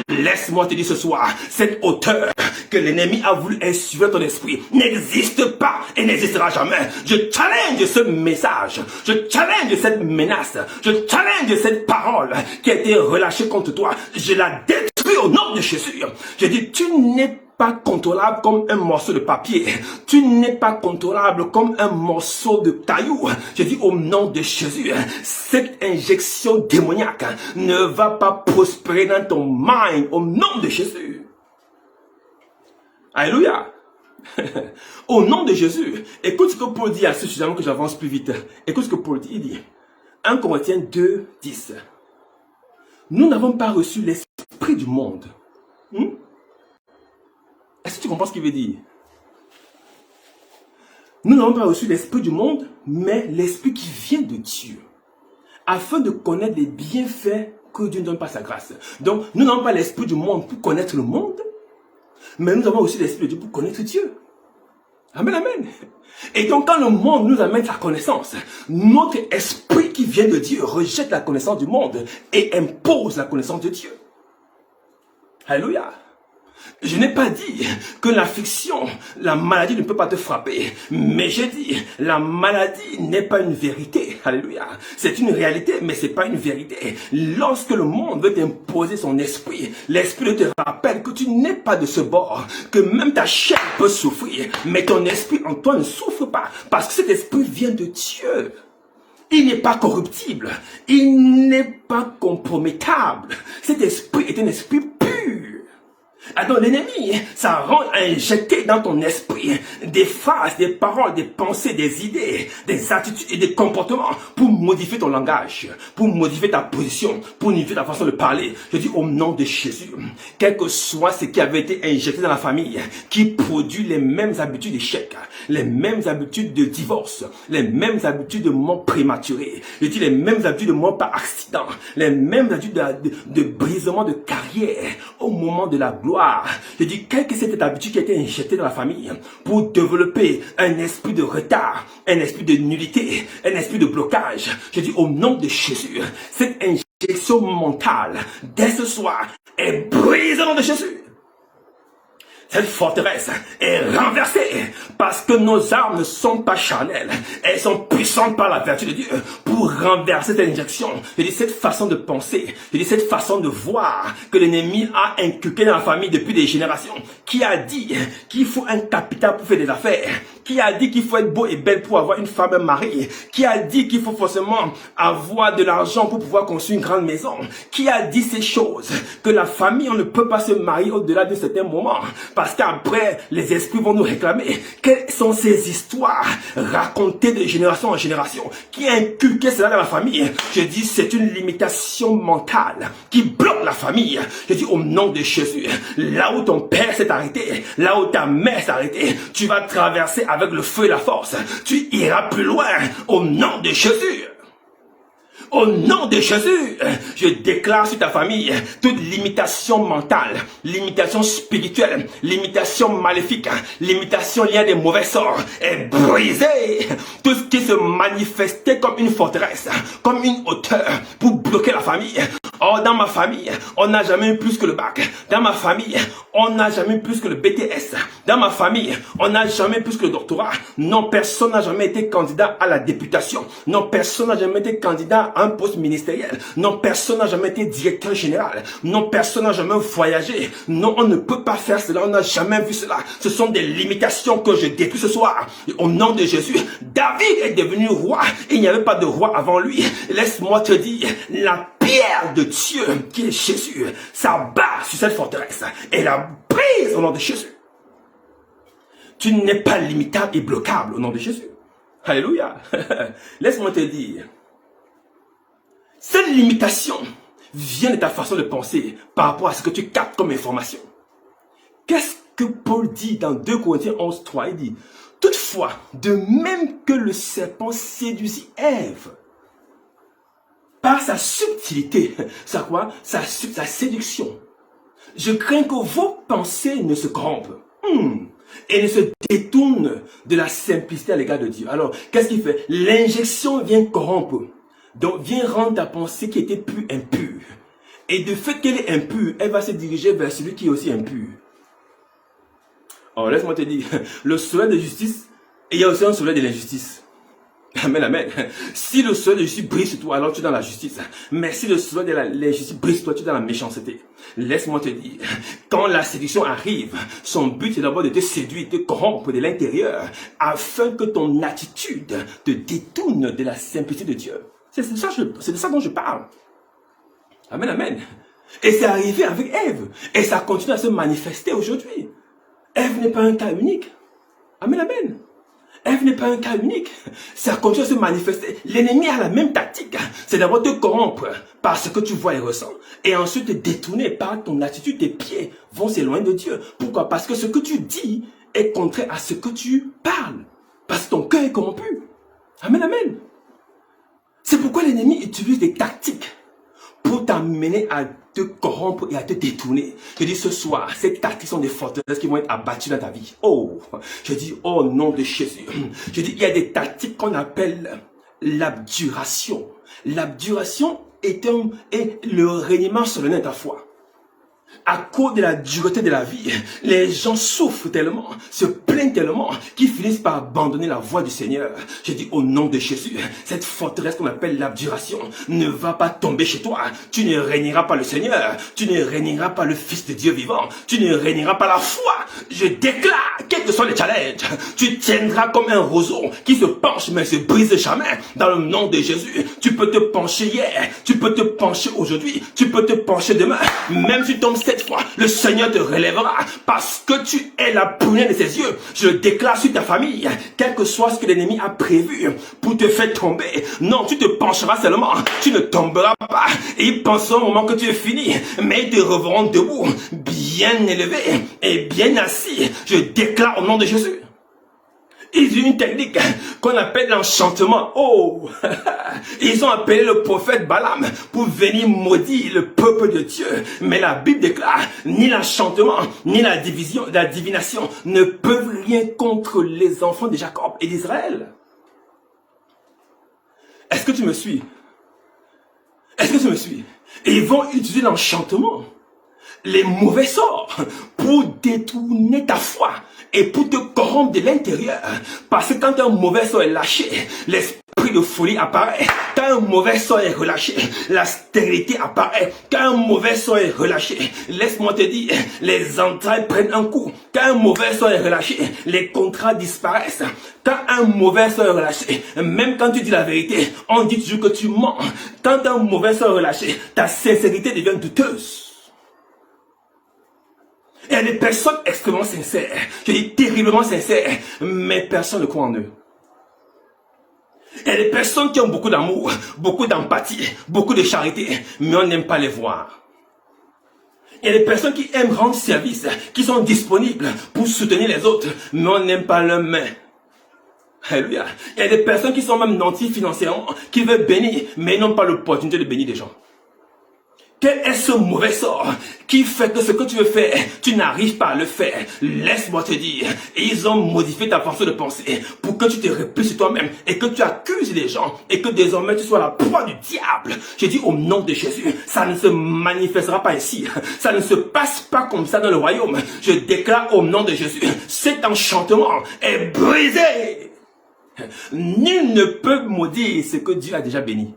Laisse-moi te dire ce soir, cette hauteur que l'ennemi a voulu insuffler ton esprit n'existe pas et n'existera jamais. Je challenge ce message, je challenge cette menace, je challenge cette parole qui a été relâchée contre toi. Je la détruis au nom de Jésus. Je dis, tu n'es pas contrôlable comme un morceau de papier. Tu n'es pas contrôlable comme un morceau de caillou. Je dis au nom de Jésus, cette injection démoniaque ne va pas prospérer dans ton mind au nom de Jésus. Alléluia. Au nom de Jésus. Écoute ce que Paul dit à ce sujet, que j'avance plus vite. Écoute ce que Paul dit. Il dit, 1 Corinthiens 2, 10. Nous n'avons pas reçu l'esprit du monde. Est-ce que tu comprends ce qu'il veut dire? Nous n'avons pas reçu l'esprit du monde, mais l'esprit qui vient de Dieu, afin de connaître les bienfaits que Dieu ne donne pas sa grâce. Donc, nous n'avons pas l'esprit du monde pour connaître le monde, mais nous avons aussi l'esprit de Dieu pour connaître Dieu. Amen, amen. Et donc, quand le monde nous amène sa connaissance, notre esprit qui vient de Dieu rejette la connaissance du monde et impose la connaissance de Dieu. Alléluia. Je n'ai pas dit que l'affliction, la maladie ne peut pas te frapper, mais j'ai dit, la maladie n'est pas une vérité. Alléluia. C'est une réalité, mais c'est pas une vérité. Lorsque le monde veut t'imposer son esprit, l'esprit te rappelle que tu n'es pas de ce bord, que même ta chair peut souffrir, mais ton esprit en toi ne souffre pas, parce que cet esprit vient de Dieu. Il n'est pas corruptible, il n'est pas compromettable. Cet esprit est un esprit pur. Alors l'ennemi, ça rend injecté dans ton esprit des phrases, des paroles, des pensées, des idées, des attitudes et des comportements pour modifier ton langage, pour modifier ta position, pour modifier ta façon de parler. Je dis au nom de Jésus, quel que soit ce qui avait été injecté dans la famille, qui produit les mêmes habitudes d'échec, les mêmes habitudes de divorce, les mêmes habitudes de mort prématurée, je dis les mêmes habitudes de mort par accident, les mêmes habitudes de brisement de carrière au moment de la gloire. Je dis, quelle que soit cette habitude qui a été injectée dans la famille pour développer un esprit de retard, un esprit de nullité, un esprit de blocage, je dis au nom de Jésus, cette injection mentale dès ce soir est brisée au nom de Jésus. Cette forteresse est renversée parce que nos armes ne sont pas charnelles. Elles sont puissantes par la vertu de Dieu pour renverser cette injection. Je dis cette façon de penser, je dis cette façon de voir que l'ennemi a inculqué dans la famille depuis des générations. Qui a dit qu'il faut un capital pour faire des affaires? Qui a dit qu'il faut être beau et belle pour avoir une femme mariée? Qui a dit qu'il faut forcément avoir de l'argent pour pouvoir construire une grande maison? Qui a dit ces choses? Que la famille, on ne peut pas se marier au-delà d'un certain moment. Parce qu'après, les esprits vont nous réclamer. Quelles sont ces histoires racontées de génération en génération? Qui a inculqué cela dans la famille? Je dis, c'est une limitation mentale qui bloque la famille. Je dis, au nom de Jésus, là où ton père s'est arrêté, là où ta mère s'est arrêtée, tu vas traverser avec le feu et la force. Tu iras plus loin au nom de Jésus. Au nom de Jésus, je déclare sur ta famille toute limitation mentale, limitation spirituelle, limitation maléfique, limitation liée à des mauvais sorts est brisée. Tout ce qui se manifestait comme une forteresse, comme une hauteur pour bloquer la famille. Oh, dans ma famille, on n'a jamais eu plus que le bac. Dans ma famille, on n'a jamais eu plus que le BTS. Dans ma famille, on n'a jamais eu plus que le doctorat. Non, personne n'a jamais été candidat à la députation. Non, personne n'a jamais été candidat à un poste ministériel. Non, personne n'a jamais été directeur général. Non, personne n'a jamais voyagé. Non, on ne peut pas faire cela. On n'a jamais vu cela. Ce sont des limitations que je détruis ce soir. Et au nom de Jésus, David est devenu roi. Il n'y avait pas de roi avant lui. Laisse-moi te dire, la pierre de Dieu qui est Jésus s'abat sur cette forteresse et la brise au nom de Jésus. Tu n'es pas limitable et bloquable au nom de Jésus. Alléluia. Laisse-moi te dire, cette limitation vient de ta façon de penser par rapport à ce que tu captes comme information. Qu'est-ce que Paul dit dans 2 Corinthiens 11, 3? Il dit, toutefois, de même que le serpent séduisit Ève, par sa subtilité, sa quoi? Sa séduction. Je crains que vos pensées ne se corrompent et ne se détournent de la simplicité à l'égard de Dieu. Alors, qu'est-ce qu'il fait? L'injection vient corrompre. Donc, vient rendre ta pensée qui était plus impure. Et de fait qu'elle est impure, elle va se diriger vers celui qui est aussi impur. Alors, laisse-moi te dire, le soleil de justice, il y a aussi un soleil de l'injustice. Amen, amen. Si le soleil de justice brille sur toi, alors tu es dans la justice. Mais si le soleil de l'injustice brille sur toi, tu es dans la méchanceté. Laisse-moi te dire, quand la séduction arrive, son but est d'abord de te séduire, de te corrompre de l'intérieur, afin que ton attitude te détourne de la simplicité de Dieu. C'est de ça dont je parle. Amen, amen. Et c'est arrivé avec Ève. Et ça continue à se manifester aujourd'hui. Ève n'est pas un cas unique. Amen, amen. Ève n'est pas un cas unique. Ça continue à se manifester. L'ennemi a la même tactique. C'est d'abord te corrompre par ce que tu vois et ressens. Et ensuite te détourner par ton attitude. Tes pieds vont s'éloigner de Dieu. Pourquoi? Parce que ce que tu dis est contraire à ce que tu parles. Parce que ton cœur est corrompu. Amen, amen. C'est pourquoi l'ennemi utilise des tactiques pour t'amener à te corrompre et à te détourner. Je dis ce soir, ces tactiques sont des forteresses qui vont être abattues dans ta vie. Oh, je dis au nom de Jésus. Je dis, il y a des tactiques qu'on appelle l'abjuration. L'abjuration est le reniement solennel de ta foi. À cause de la dureté de la vie, les gens souffrent tellement, se plaignent tellement, qu'ils finissent par abandonner la voie du Seigneur. Je dis au nom de Jésus, cette forteresse qu'on appelle l'abjuration ne va pas tomber chez toi. Tu ne régneras pas le Seigneur, tu ne régneras pas le Fils de Dieu vivant, tu ne régneras pas la foi. Je déclare, quels que soient les challenges, tu tiendras comme un roseau qui se penche mais se brise jamais. Dans le nom de Jésus, tu peux te pencher hier, tu peux te pencher aujourd'hui, tu peux te pencher demain, même si tu tombes cette fois, le Seigneur te relèvera parce que tu es la prunelle de ses yeux. Je le déclare sur ta famille, quel que soit ce que l'ennemi a prévu pour te faire tomber. Non, tu te pencheras seulement, tu ne tomberas pas. Et ils penseront au moment que tu es fini, mais ils te reverront debout, bien élevé et bien assis. Je déclare au nom de Jésus. Ils ont une technique qu'on appelle l'enchantement. Oh, ils ont appelé le prophète Balaam pour venir maudire le peuple de Dieu. Mais la Bible déclare, ni l'enchantement, ni la divination ne peuvent rien contre les enfants de Jacob et d'Israël. Est-ce que tu me suis? Est-ce que tu me suis? Et ils vont utiliser l'enchantement, les mauvais sorts, pour détourner ta foi et pour te corrompre de l'intérieur. Parce que quand un mauvais sort est lâché, l'esprit de folie apparaît. Quand un mauvais sort est relâché, la stérilité apparaît. Quand un mauvais sort est relâché, laisse-moi te dire, les entrailles prennent un coup. Quand un mauvais sort est relâché, les contrats disparaissent. Quand un mauvais sort est relâché, même quand tu dis la vérité, on dit toujours que tu mens. Quand un mauvais sort est relâché, ta sincérité devient douteuse. Il y a des personnes extrêmement sincères, je dis terriblement sincères, mais personne ne croit en eux. Il y a des personnes qui ont beaucoup d'amour, beaucoup d'empathie, beaucoup de charité, mais on n'aime pas les voir. Il y a des personnes qui aiment rendre service, qui sont disponibles pour soutenir les autres, mais on n'aime pas leurs mains. Alléluia. Il y a des personnes qui sont même nantis financièrement, qui veulent bénir, mais n'ont pas l'opportunité de bénir des gens. Quel est ce mauvais sort qui fait que ce que tu veux faire, tu n'arrives pas à le faire? Laisse-moi te dire, ils ont modifié ta façon de penser pour que tu te replies sur toi-même et que tu accuses les gens et que désormais tu sois la proie du diable. Je dis au nom de Jésus, ça ne se manifestera pas ici. Ça ne se passe pas comme ça dans le royaume. Je déclare au nom de Jésus, cet enchantement est brisé. Nul ne peut maudire ce que Dieu a déjà béni.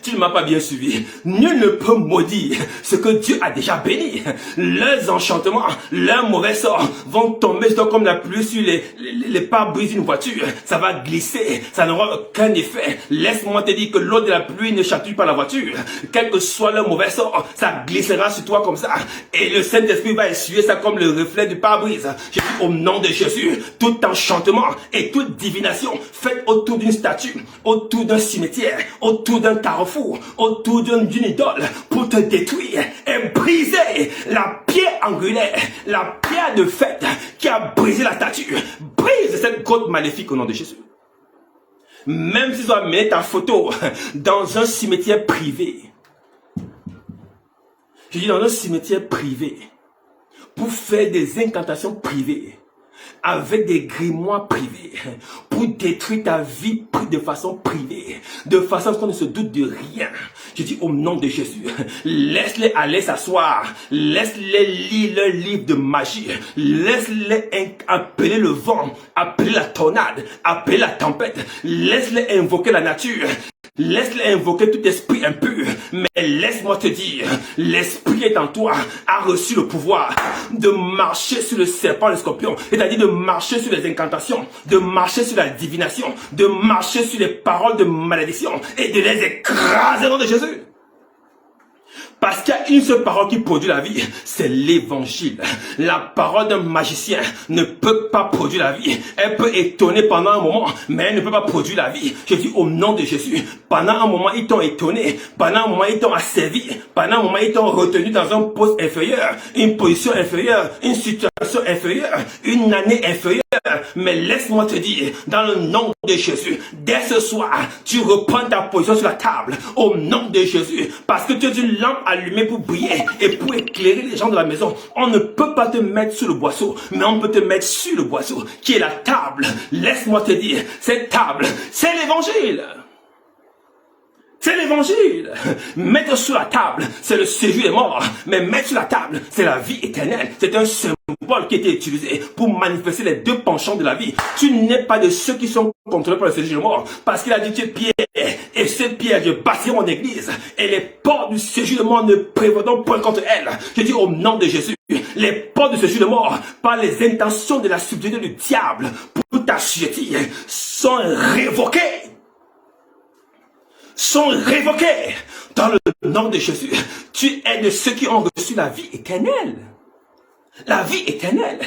Tu ne m'as pas bien suivi. Nul ne peut maudire ce que Dieu a déjà béni. Leurs enchantements, leurs mauvais sorts vont tomber sur toi comme la pluie sur les pare-brises d'une voiture. Ça va glisser, ça n'aura aucun effet. Laisse-moi te dire que l'eau de la pluie ne chatouille pas la voiture. Quel que soit leur mauvais sort, ça glissera sur toi comme ça. Et le Saint-Esprit va essuyer ça comme le reflet du pare-brise. Je dis au nom de Jésus, tout enchantement et toute divination faite autour d'une statue, autour d'un cimetière, autour d'un carrefour, autour d'une idole pour te détruire et briser la pierre angulaire, la pierre de fête qui a brisé la statue. Brise cette côte maléfique au nom de Jésus. Même s'ils ont amené ta photo dans un cimetière privé, je dis dans un cimetière privé, pour faire des incantations privées, avec des grimoires privés, pour détruire ta vie de façon privée, de façon à ce qu'on ne se doute de rien. Je dis au nom de Jésus, laisse-les aller s'asseoir, laisse-les lire leur livre de magie, laisse-les appeler le vent, appeler la tornade, appeler la tempête, laisse-les invoquer la nature. Laisse-les invoquer tout esprit impur, mais laisse-moi te dire, l'esprit qui est en toi a reçu le pouvoir de marcher sur le serpent et le scorpion, c'est-à-dire de marcher sur les incantations, de marcher sur la divination, de marcher sur les paroles de malédiction et de les écraser au nom de Jésus. Parce qu'il y a une seule parole qui produit la vie, c'est l'évangile. La parole d'un magicien ne peut pas produire la vie. Elle peut étonner pendant un moment, mais elle ne peut pas produire la vie. Je dis au nom de Jésus, pendant un moment ils t'ont étonné, pendant un moment ils t'ont asservi, pendant un moment ils t'ont retenu dans un poste inférieur, une position inférieure, une situation inférieure, une année inférieure. Mais laisse-moi te dire, dans le nom de Jésus, dès ce soir, tu reprends ta position sur la table, au nom de Jésus, parce que tu es une lampe allumée pour briller et pour éclairer les gens de la maison. On ne peut pas te mettre sur le boisseau, mais on peut te mettre sur le boisseau, qui est la table. Laisse-moi te dire, cette table, c'est l'évangile. C'est l'évangile. Mettre sur la table, c'est le séjour des morts. Mais mettre sur la table, c'est la vie éternelle. C'est un symbole qui a été utilisé pour manifester les deux penchants de la vie. Tu n'es pas de ceux qui sont contrôlés par le séjour des morts. Parce qu'il a dit, tu es pierre. Et cette pierre, je bâtirai mon église. Et les portes du séjour des morts ne prévaudront point contre elle. Je dis au nom de Jésus, les portes du séjour des morts, par les intentions de la subtilité du diable, pour t'assujettir, sont révoquées. Sont révoqués dans le nom de Jésus. Tu es de ceux qui ont reçu la vie éternelle. La vie éternelle.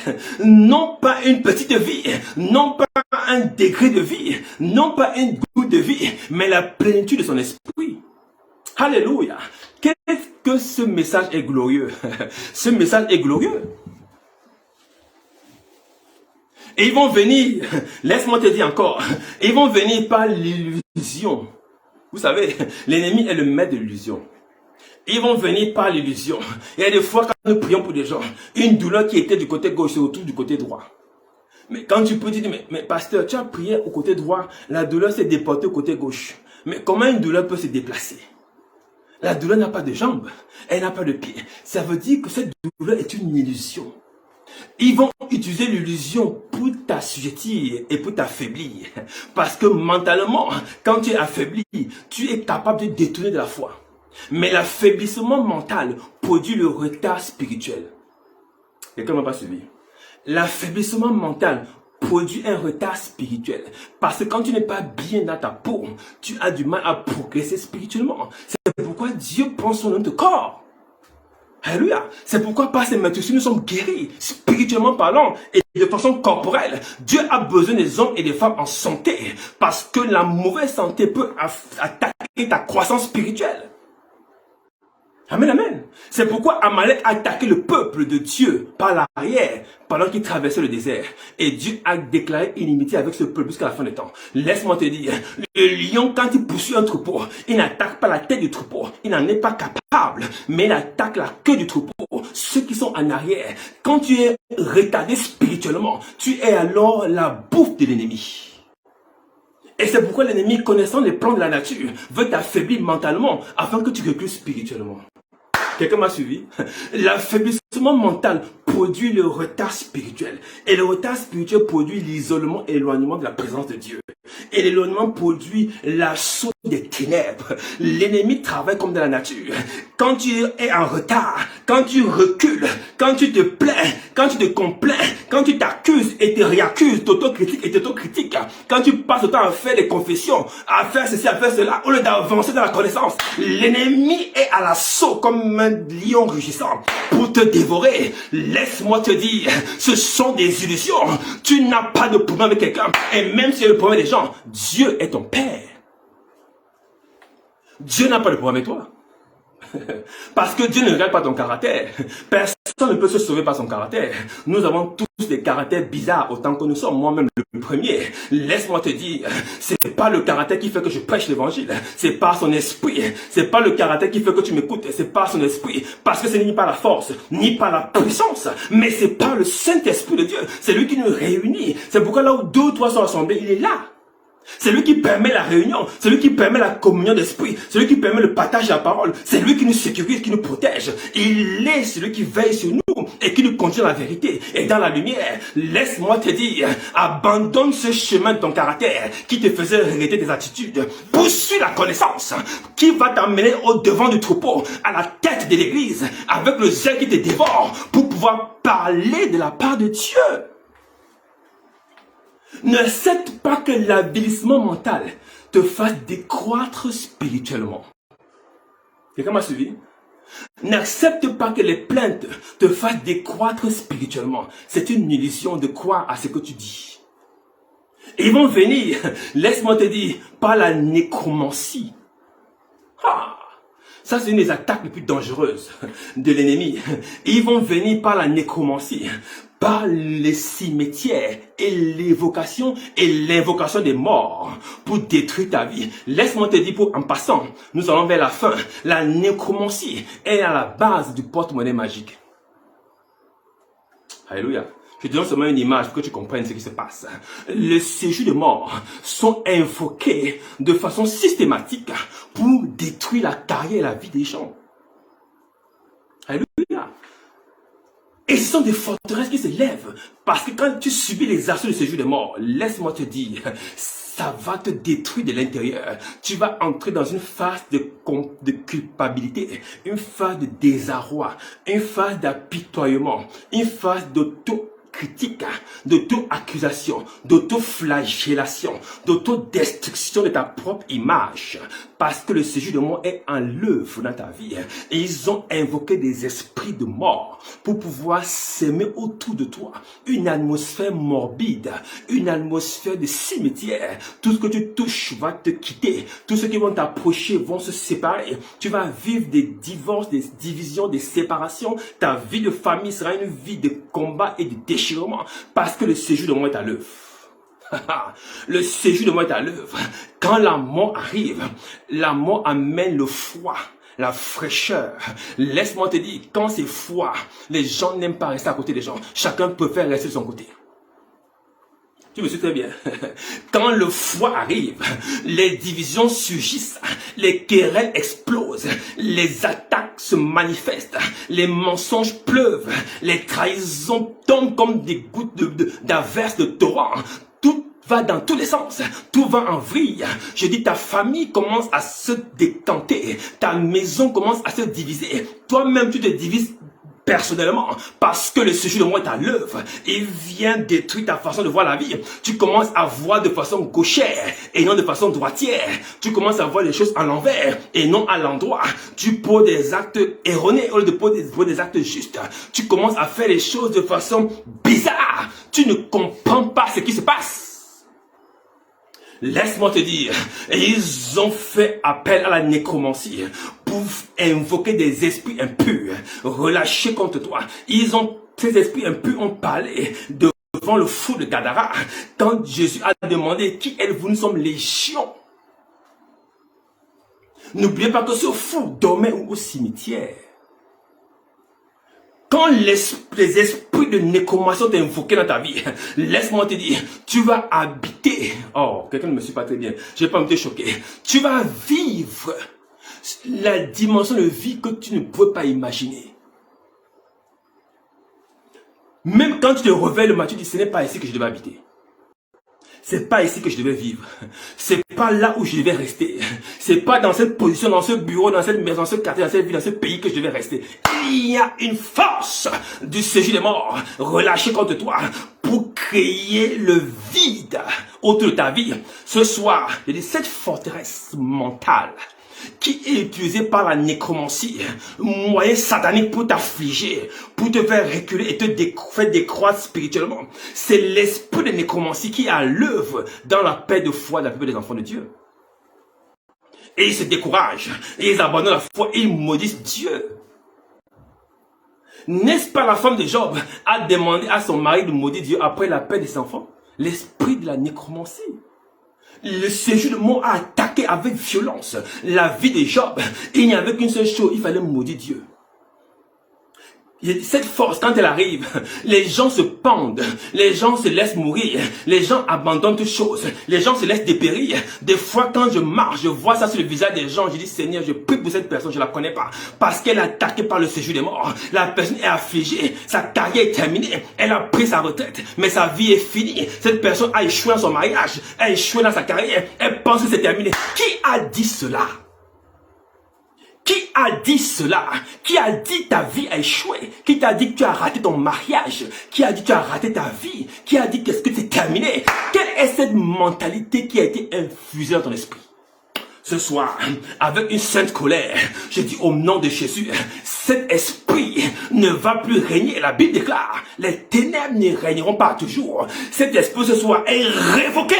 Non pas une petite vie, non pas un degré de vie, non pas une goutte de vie, mais la plénitude de son esprit. Alléluia. Qu'est-ce que ce message est glorieux? Ce message est glorieux. Et ils vont venir, laisse-moi te dire encore, ils vont venir par l'illusion. Vous savez, l'ennemi est le maître de l'illusion. Ils vont venir par l'illusion. Il y a des fois, quand nous prions pour des gens, une douleur qui était du côté gauche se retrouve du côté droit. Mais quand tu peux dire, mais pasteur, tu as prié au côté droit, la douleur s'est déportée au côté gauche. Mais comment une douleur peut se déplacer? La douleur n'a pas de jambes, elle n'a pas de pieds. Ça veut dire que cette douleur est une illusion. Ils vont utiliser l'illusion pour t'assujettir et pour t'affaiblir. Parce que mentalement, quand tu es affaibli, tu es capable de détourner de la foi. Mais l'affaiblissement mental produit le retard spirituel. Quelqu'un ne m'a pas suivi. L'affaiblissement mental produit un retard spirituel. Parce que quand tu n'es pas bien dans ta peau, tu as du mal à progresser spirituellement. C'est pourquoi Dieu prend son nom de corps. Alléluia. C'est pourquoi par ces maîtrises, nous sommes guéris, spirituellement parlant, et de façon corporelle. Dieu a besoin des hommes et des femmes en santé, parce que la mauvaise santé peut attaquer ta croissance spirituelle. Amen, amen. C'est pourquoi Amalek a attaqué le peuple de Dieu par l'arrière pendant qu'il traversait le désert. Et Dieu a déclaré inimitié avec ce peuple jusqu'à la fin des temps. Laisse-moi te dire, le lion, quand il poursuit un troupeau, il n'attaque pas la tête du troupeau. Il n'en est pas capable, mais il attaque la queue du troupeau. Ceux qui sont en arrière, quand tu es retardé spirituellement, tu es alors la bouffe de l'ennemi. Et c'est pourquoi l'ennemi, connaissant les plans de la nature, veut t'affaiblir mentalement afin que tu recules spirituellement. Quelqu'un m'a suivi? L'affaiblissement mental produit le retard spirituel. Et le retard spirituel produit l'isolement et l'éloignement de la présence de Dieu. Et l'éloignement produit l'assaut des ténèbres. L'ennemi travaille comme dans la nature. Quand tu es en retard, quand tu recules, quand tu te plains, quand tu te complains, quand tu t'accuses et te réaccuses, t'autocritiques et t'autocritiques, quand tu passes le temps à faire des confessions, à faire ceci, à faire cela, au lieu d'avancer dans la connaissance, l'ennemi est à l'assaut comme un lion rugissant pour te dévorer. Laisse-moi te dire, ce sont des illusions. Tu n'as pas de problème avec quelqu'un. Et même si il y a le problème des gens, Dieu est ton Père. Dieu n'a pas de problème avec toi. Parce que Dieu ne regarde pas ton caractère. Personne ne peut se sauver par son caractère. Nous avons tous des caractères bizarres autant que nous sommes. Moi-même le premier. Laisse-moi te dire, c'est pas le caractère qui fait que je prêche l'évangile. C'est pas son esprit. C'est pas le caractère qui fait que tu m'écoutes. C'est pas son esprit. Parce que ce n'est ni par la force, ni par la puissance. Mais c'est par le Saint-Esprit de Dieu. C'est lui qui nous réunit. C'est pourquoi là où deux ou trois sont assemblés, il est là. C'est lui qui permet la réunion, c'est lui qui permet la communion d'esprit, c'est lui qui permet le partage de la parole, c'est lui qui nous sécurise, qui nous protège. Il est celui qui veille sur nous et qui nous conduit dans la vérité et dans la lumière. Laisse-moi te dire, abandonne ce chemin de ton caractère qui te faisait regretter des attitudes. Poursuis la connaissance qui va t'amener au devant du troupeau, à la tête de l'église, avec le zèle qui te dévore pour pouvoir parler de la part de Dieu. N'accepte pas que l'avilissement mental te fasse décroître spirituellement. Quelqu'un m'a suivi? N'accepte pas que les plaintes te fassent décroître spirituellement. C'est une illusion de croire à ce que tu dis. Et ils vont venir, laisse-moi te dire, par la nécromancie. Ça, c'est une des attaques les plus dangereuses de l'ennemi. Ils vont venir par la nécromancie, par les cimetières et l'évocation et l'invocation des morts pour détruire ta vie. Laisse-moi te dire, en passant, nous allons vers la fin. La nécromancie est à la base du porte-monnaie magique. Alléluia. Je te donne seulement une image pour que tu comprennes ce qui se passe. Les séjours de mort sont invoqués de façon systématique pour détruire la carrière et la vie des gens. Alléluia. Et ce sont des forteresses qui se lèvent. Parce que quand tu subis les assauts de séjours de mort, laisse-moi te dire, ça va te détruire de l'intérieur. Tu vas entrer dans une phase de culpabilité, une phase de désarroi, une phase d'apitoiement, une phase d'auto-critique, d'auto-accusation, d'auto-flagellation, d'auto-destruction de ta propre image. Parce que le séjour de mort est en l'œuvre dans ta vie. Et ils ont invoqué des esprits de mort pour pouvoir s'aimer autour de toi. Une atmosphère morbide, une atmosphère de cimetière. Tout ce que tu touches va te quitter. Tous ceux qui vont t'approcher vont se séparer. Tu vas vivre des divorces, des divisions, des séparations. Ta vie de famille sera une vie de combat et de déchirement. Parce que le séjour de mort est à l'œuvre. Le séjour de mort est à l'œuvre. Quand la mort arrive, la mort amène le froid, la fraîcheur. Laisse-moi te dire, quand c'est froid, les gens n'aiment pas rester à côté des gens. Chacun préfère rester de son côté. Tu me suis très bien. Quand le froid arrive, les divisions surgissent, les querelles explosent, les attaques se manifestent, les mensonges pleuvent, les trahisons tombent comme des gouttes d'averses de torrent. Tout va dans tous les sens, tout va en vrille. Je dis, ta famille commence à se décanter, ta maison commence à se diviser, toi-même tu te divises personnellement, parce que le séjour de mort est à l'œuvre, il vient détruire ta façon de voir la vie. Tu commences à voir de façon gauchère et non de façon droitière. Tu commences à voir les choses à l'envers et non à l'endroit. Tu poses des actes erronés au lieu de poser des actes justes. Tu commences à faire les choses de façon bizarre. Tu ne comprends pas ce qui se passe. Laisse-moi te dire, ils ont fait appel à la nécromancie pour invoquer des esprits impurs, relâchés contre toi. Ces esprits impurs ont parlé devant le fou de Gadara. Quand Jésus a demandé qui êtes-vous, nous sommes légions. N'oubliez pas que ce fou dormait au cimetière. Quand les esprits de nécromancie sont invoqués dans ta vie, laisse-moi te dire, tu vas habiter. Oh, quelqu'un ne me suit pas très bien. Je vais pas me te choquer. Tu vas vivre la dimension de vie que tu ne peux pas imaginer. Même quand tu te réveilles le matin, tu dis, ce n'est pas ici que je devais habiter. C'est pas ici que je devais vivre. C'est pas là où je devais rester. C'est pas dans cette position, dans ce bureau, dans cette maison, dans ce quartier, dans cette ville, dans ce pays que je devais rester. Il y a une force du séjour des morts relâchée contre toi pour créer le vide autour de ta vie. Ce soir, je dis, cette forteresse mentale qui est utilisé par la nécromancie, moyen satanique pour t'affliger, pour te faire reculer et te faire décroître spirituellement. C'est l'esprit de nécromancie qui est à l'œuvre dans la paix de foi de la plupart des enfants de Dieu. Et ils se découragent, et ils abandonnent la foi, et ils maudissent Dieu. N'est-ce pas la femme de Job a demandé à son mari de maudire Dieu après la paix de ses enfants? L'esprit de la nécromancie. Le séjour de mort a attaqué avec violence la vie de Job. Il n'y avait qu'une seule chose, il fallait maudire Dieu. Cette force, quand elle arrive, les gens se pendent, les gens se laissent mourir, les gens abandonnent toutes choses, les gens se laissent dépérir. Des fois, quand je marche, je vois ça sur le visage des gens, je dis, Seigneur, je prie pour cette personne, je ne la connais pas, parce qu'elle est attaquée par le séjour des morts. La personne est affligée, sa carrière est terminée, elle a pris sa retraite, mais sa vie est finie. Cette personne a échoué dans son mariage, a échoué dans sa carrière, elle pense que c'est terminé. Qui a dit cela? Qui a dit cela? Qui a dit ta vie a échoué? Qui t'a dit que tu as raté ton mariage? Qui a dit que tu as raté ta vie? Qui a dit qu'est-ce que c'est terminé? Quelle est cette mentalité qui a été infusée dans ton esprit? Ce soir, avec une sainte colère, je dis au nom de Jésus, cet esprit ne va plus régner. La Bible déclare, les ténèbres ne régneront pas toujours. Cet esprit ce soir est révoqué.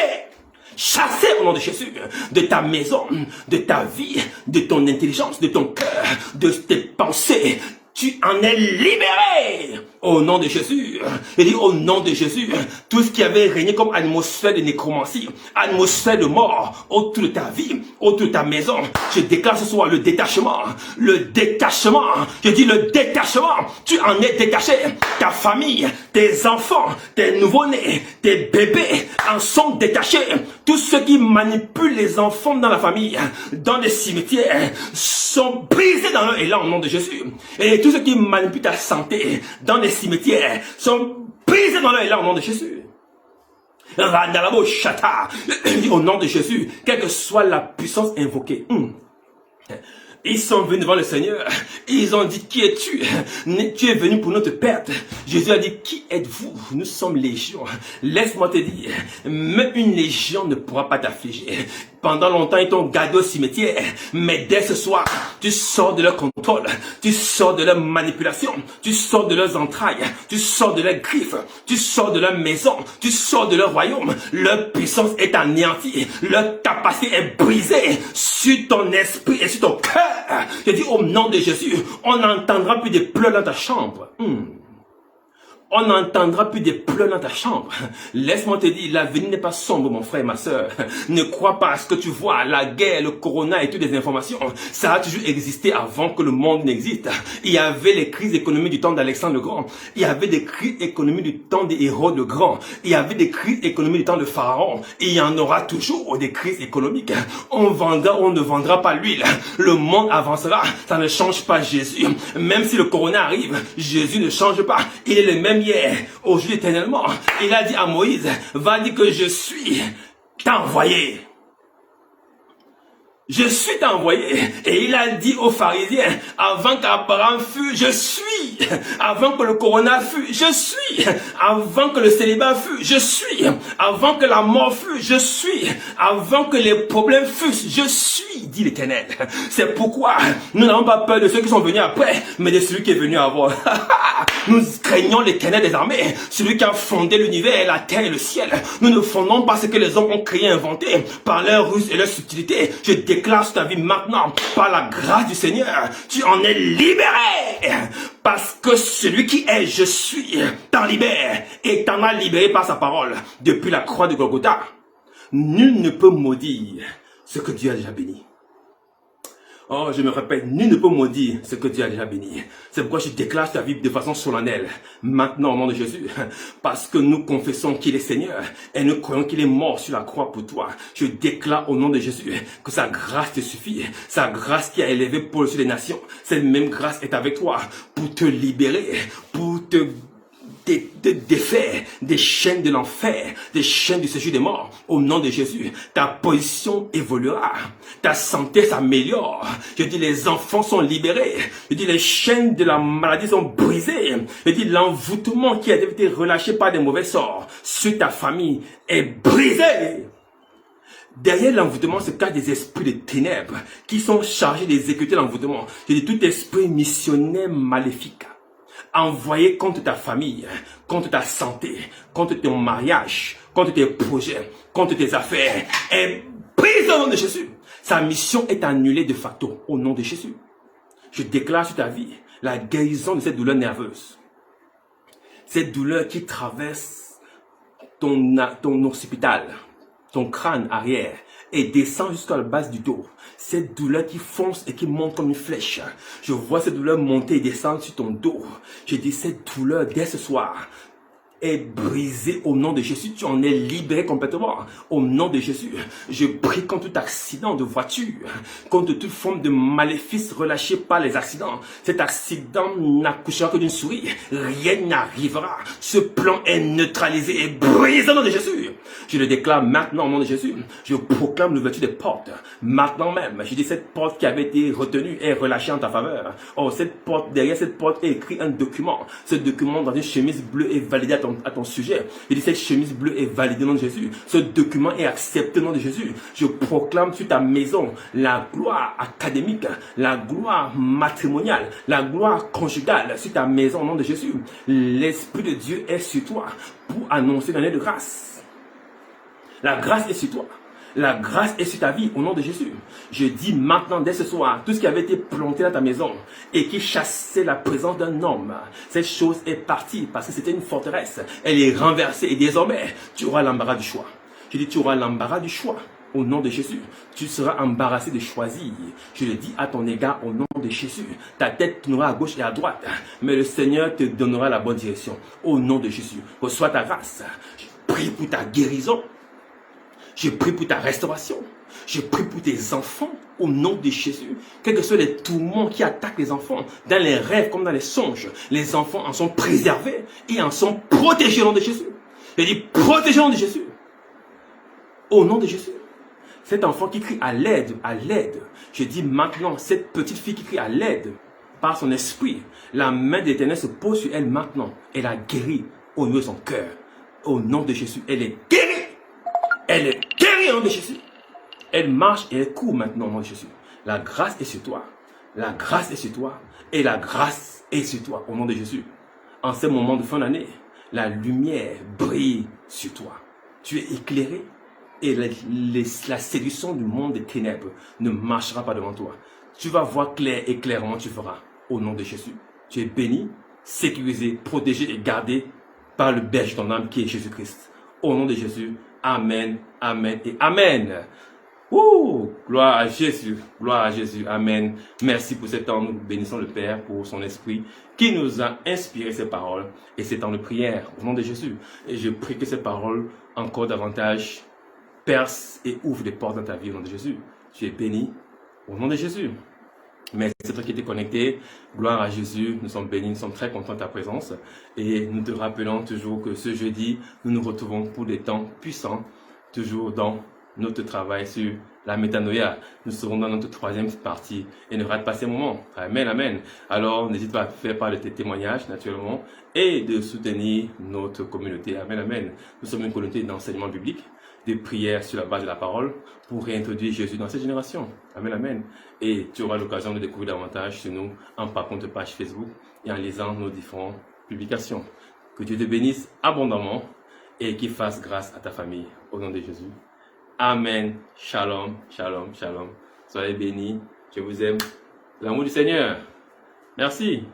Chassé au nom de Jésus, de ta maison, de ta vie, de ton intelligence, de ton cœur, de tes pensées. Tu en es libéré Au nom de Jésus, il dit au nom de Jésus, tout ce qui avait régné comme atmosphère de nécromancie, atmosphère de mort autour de ta vie, autour de ta maison, je déclare ce soir le détachement, je dis le détachement, tu en es détaché, ta famille, tes enfants, tes nouveau-nés, tes bébés en sont détachés, tous ceux qui manipulent les enfants dans la famille, dans les cimetières, sont brisés dans leur élan au nom de Jésus, et tous ceux qui manipulent ta santé, dans les cimetières, sont brisés dans leur élan au nom de Jésus. Au nom de Jésus, quelle que soit la puissance invoquée, ils sont venus devant le Seigneur. Ils ont dit, qui es-tu? Tu es venu pour notre perte. Jésus a dit, qui êtes-vous? Nous sommes légion. Laisse-moi te dire, même une légion ne pourra pas t'affliger. Pendant longtemps, ils t'ont gardé au cimetière. Mais dès ce soir, tu sors de leur contrôle. Tu sors de leur manipulation. Tu sors de leurs entrailles. Tu sors de leurs griffes. Tu sors de leur maison. Tu sors de leur royaume. Leur puissance est anéantie. Leur capacité est brisée sur ton esprit et sur ton cœur. Je dis au nom de Jésus, on n'entendra plus de pleurs dans ta chambre. On n'entendra plus de pleurs dans ta chambre. Laisse-moi te dire, l'avenir n'est pas sombre, mon frère et ma soeur. Ne crois pas à ce que tu vois, la guerre, le corona et toutes les informations. Ça a toujours existé avant que le monde n'existe. Il y avait les crises économiques du temps d'Alexandre le Grand. Il y avait des crises économiques du temps des Hérode le Grand. Il y avait des crises économiques du temps de Pharaon. Et il y en aura toujours des crises économiques. On vendra ou on ne vendra pas l'huile. Le monde avancera. Ça ne change pas Jésus. Même si le corona arrive, Jésus ne change pas. Il est le même hier, aujourd'hui éternellement. Il a dit à Moïse, va dire que je suis t'envoyé. Je suis envoyé. Et il a dit aux pharisiens, avant qu'Abraham fût, je suis. Avant que le corona fût, je suis. Avant que le célibat fût, je suis. Avant que la mort fût, je suis. Avant que les problèmes fussent, je suis, dit l'Éternel. C'est pourquoi nous n'avons pas peur de ceux qui sont venus après, mais de celui qui est venu avant. Nous craignons l'Éternel des armées, celui qui a fondé l'univers, la terre et le ciel. Nous ne fondons pas ce que les hommes ont créé et inventé par leur ruse et leur subtilité. Je déclare sur ta vie maintenant, par la grâce du Seigneur, tu en es libéré. Parce que celui qui est je suis t'en libère et t'en a libéré par sa parole. Depuis la croix de Golgotha, nul ne peut maudire ce que Dieu a déjà béni. Oh, je me répète, nul ne peut maudire ce que Dieu a déjà béni. C'est pourquoi je déclare ta vie de façon solennelle, maintenant au nom de Jésus, parce que nous confessons qu'il est Seigneur et nous croyons qu'il est mort sur la croix pour toi. Je déclare au nom de Jésus que sa grâce te suffit, sa grâce qui a élevé Paul sur les nations, cette même grâce est avec toi pour te libérer, pour te défaire des chaînes de l'enfer, des chaînes du séjour des morts. Au nom de Jésus, ta position évoluera, ta santé s'améliore. Je dis les enfants sont libérés. Je dis les chaînes de la maladie sont brisées. Je dis l'envoûtement qui a été relâché par des mauvais sorts sur ta famille est brisé. Derrière l'envoûtement se cachent des esprits de ténèbres qui sont chargés d'exécuter l'envoûtement. Je dis tout esprit missionnaire maléfique envoyé contre ta famille, contre ta santé, contre ton mariage, contre tes projets, contre tes affaires, est brisé au nom de Jésus. Sa mission est annulée de facto au nom de Jésus. Je déclare sur ta vie la guérison de cette douleur nerveuse. Cette douleur qui traverse ton occipital, ton crâne arrière et descend jusqu'à la base du dos. Cette douleur qui fonce et qui monte comme une flèche. Je vois cette douleur monter et descendre sur ton dos. Je dis cette douleur dès ce soir est brisée au nom de Jésus. Tu en es libéré complètement au nom de Jésus. Je prie contre tout accident de voiture, contre toute forme de maléfice relâché par les accidents. Cet accident n'accouchera que d'une souris. Rien n'arrivera. Ce plan est neutralisé et brisé au nom de Jésus. Je le déclare maintenant au nom de Jésus. Je proclame l'ouverture des portes. Maintenant même, je dis cette porte qui avait été retenue est relâchée en ta faveur. Oh, cette porte, derrière cette porte est écrit un document. Ce document dans une chemise bleue est validé à ton sujet. Je dis cette chemise bleue est validée au nom de Jésus. Ce document est accepté au nom de Jésus. Je proclame sur ta maison la gloire académique, la gloire matrimoniale, la gloire conjugale sur ta maison au nom de Jésus. L'Esprit de Dieu est sur toi pour annoncer l'année de grâce. La grâce est sur toi. La grâce est sur ta vie au nom de Jésus. Je dis maintenant, dès ce soir, tout ce qui avait été planté dans ta maison et qui chassait la présence d'un homme, cette chose est partie parce que c'était une forteresse. Elle est renversée et désormais, tu auras l'embarras du choix. Je dis, tu auras l'embarras du choix. Au nom de Jésus, tu seras embarrassé de choisir. Je le dis à ton égard au nom de Jésus. Ta tête tournera à gauche et à droite, mais le Seigneur te donnera la bonne direction. Au nom de Jésus, reçois ta grâce. Je prie pour ta guérison. Je prie pour ta restauration. Je prie pour tes enfants au nom de Jésus. Quels que soient les tourments qui attaquent les enfants, dans les rêves comme dans les songes, les enfants en sont préservés et en sont protégés au nom de Jésus. Je dis protégés au nom de Jésus. Au nom de Jésus. Cet enfant qui crie à l'aide, je dis maintenant, cette petite fille qui crie à l'aide, par son esprit, la main de l'Éternel se pose sur elle maintenant. Elle a guéri au niveau de son cœur. Au nom de Jésus, elle est guérie. Elle est guérie au nom de Jésus. Elle marche et elle court maintenant au nom de Jésus. La grâce est sur toi. La grâce est sur toi. Et la grâce est sur toi au nom de Jésus. En ce moment de fin d'année, la lumière brille sur toi. Tu es éclairé. Et la séduction du monde des ténèbres ne marchera pas devant toi. Tu vas voir clair et clairement tu feras. Au nom de Jésus. Tu es béni, sécurisé, protégé et gardé par le berger de ton âme qui est Jésus-Christ. Au nom de Jésus. Amen, amen et amen. Ouh, gloire à Jésus, gloire à Jésus, amen. Merci pour cet temps, nous bénissons le Père pour son esprit qui nous a inspiré ces paroles et ces temps de prière au nom de Jésus. Et je prie que ces paroles encore davantage perce et ouvre des portes dans ta vie au nom de Jésus. Tu es béni au nom de Jésus. Merci à toi qui étais connecté. Gloire à Jésus. Nous sommes bénis, nous sommes très contents de ta présence. Et nous te rappelons toujours que ce jeudi, nous nous retrouvons pour des temps puissants, toujours dans notre travail sur la métanoïa. Nous serons dans notre troisième partie et ne rate pas ces moments. Amen, amen. Alors, n'hésite pas à faire part de tes témoignages, naturellement, et de soutenir notre communauté. Amen, amen. Nous sommes une communauté d'enseignement biblique, de prières sur la base de la parole pour réintroduire Jésus dans cette génération. Amen, amen. Et tu auras l'occasion de découvrir davantage sur nous en parcourant notre page Facebook et en lisant nos différentes publications. Que Dieu te bénisse abondamment et qu'il fasse grâce à ta famille. Au nom de Jésus. Amen. Shalom, shalom, shalom. Soyez bénis. Je vous aime. L'amour du Seigneur. Merci.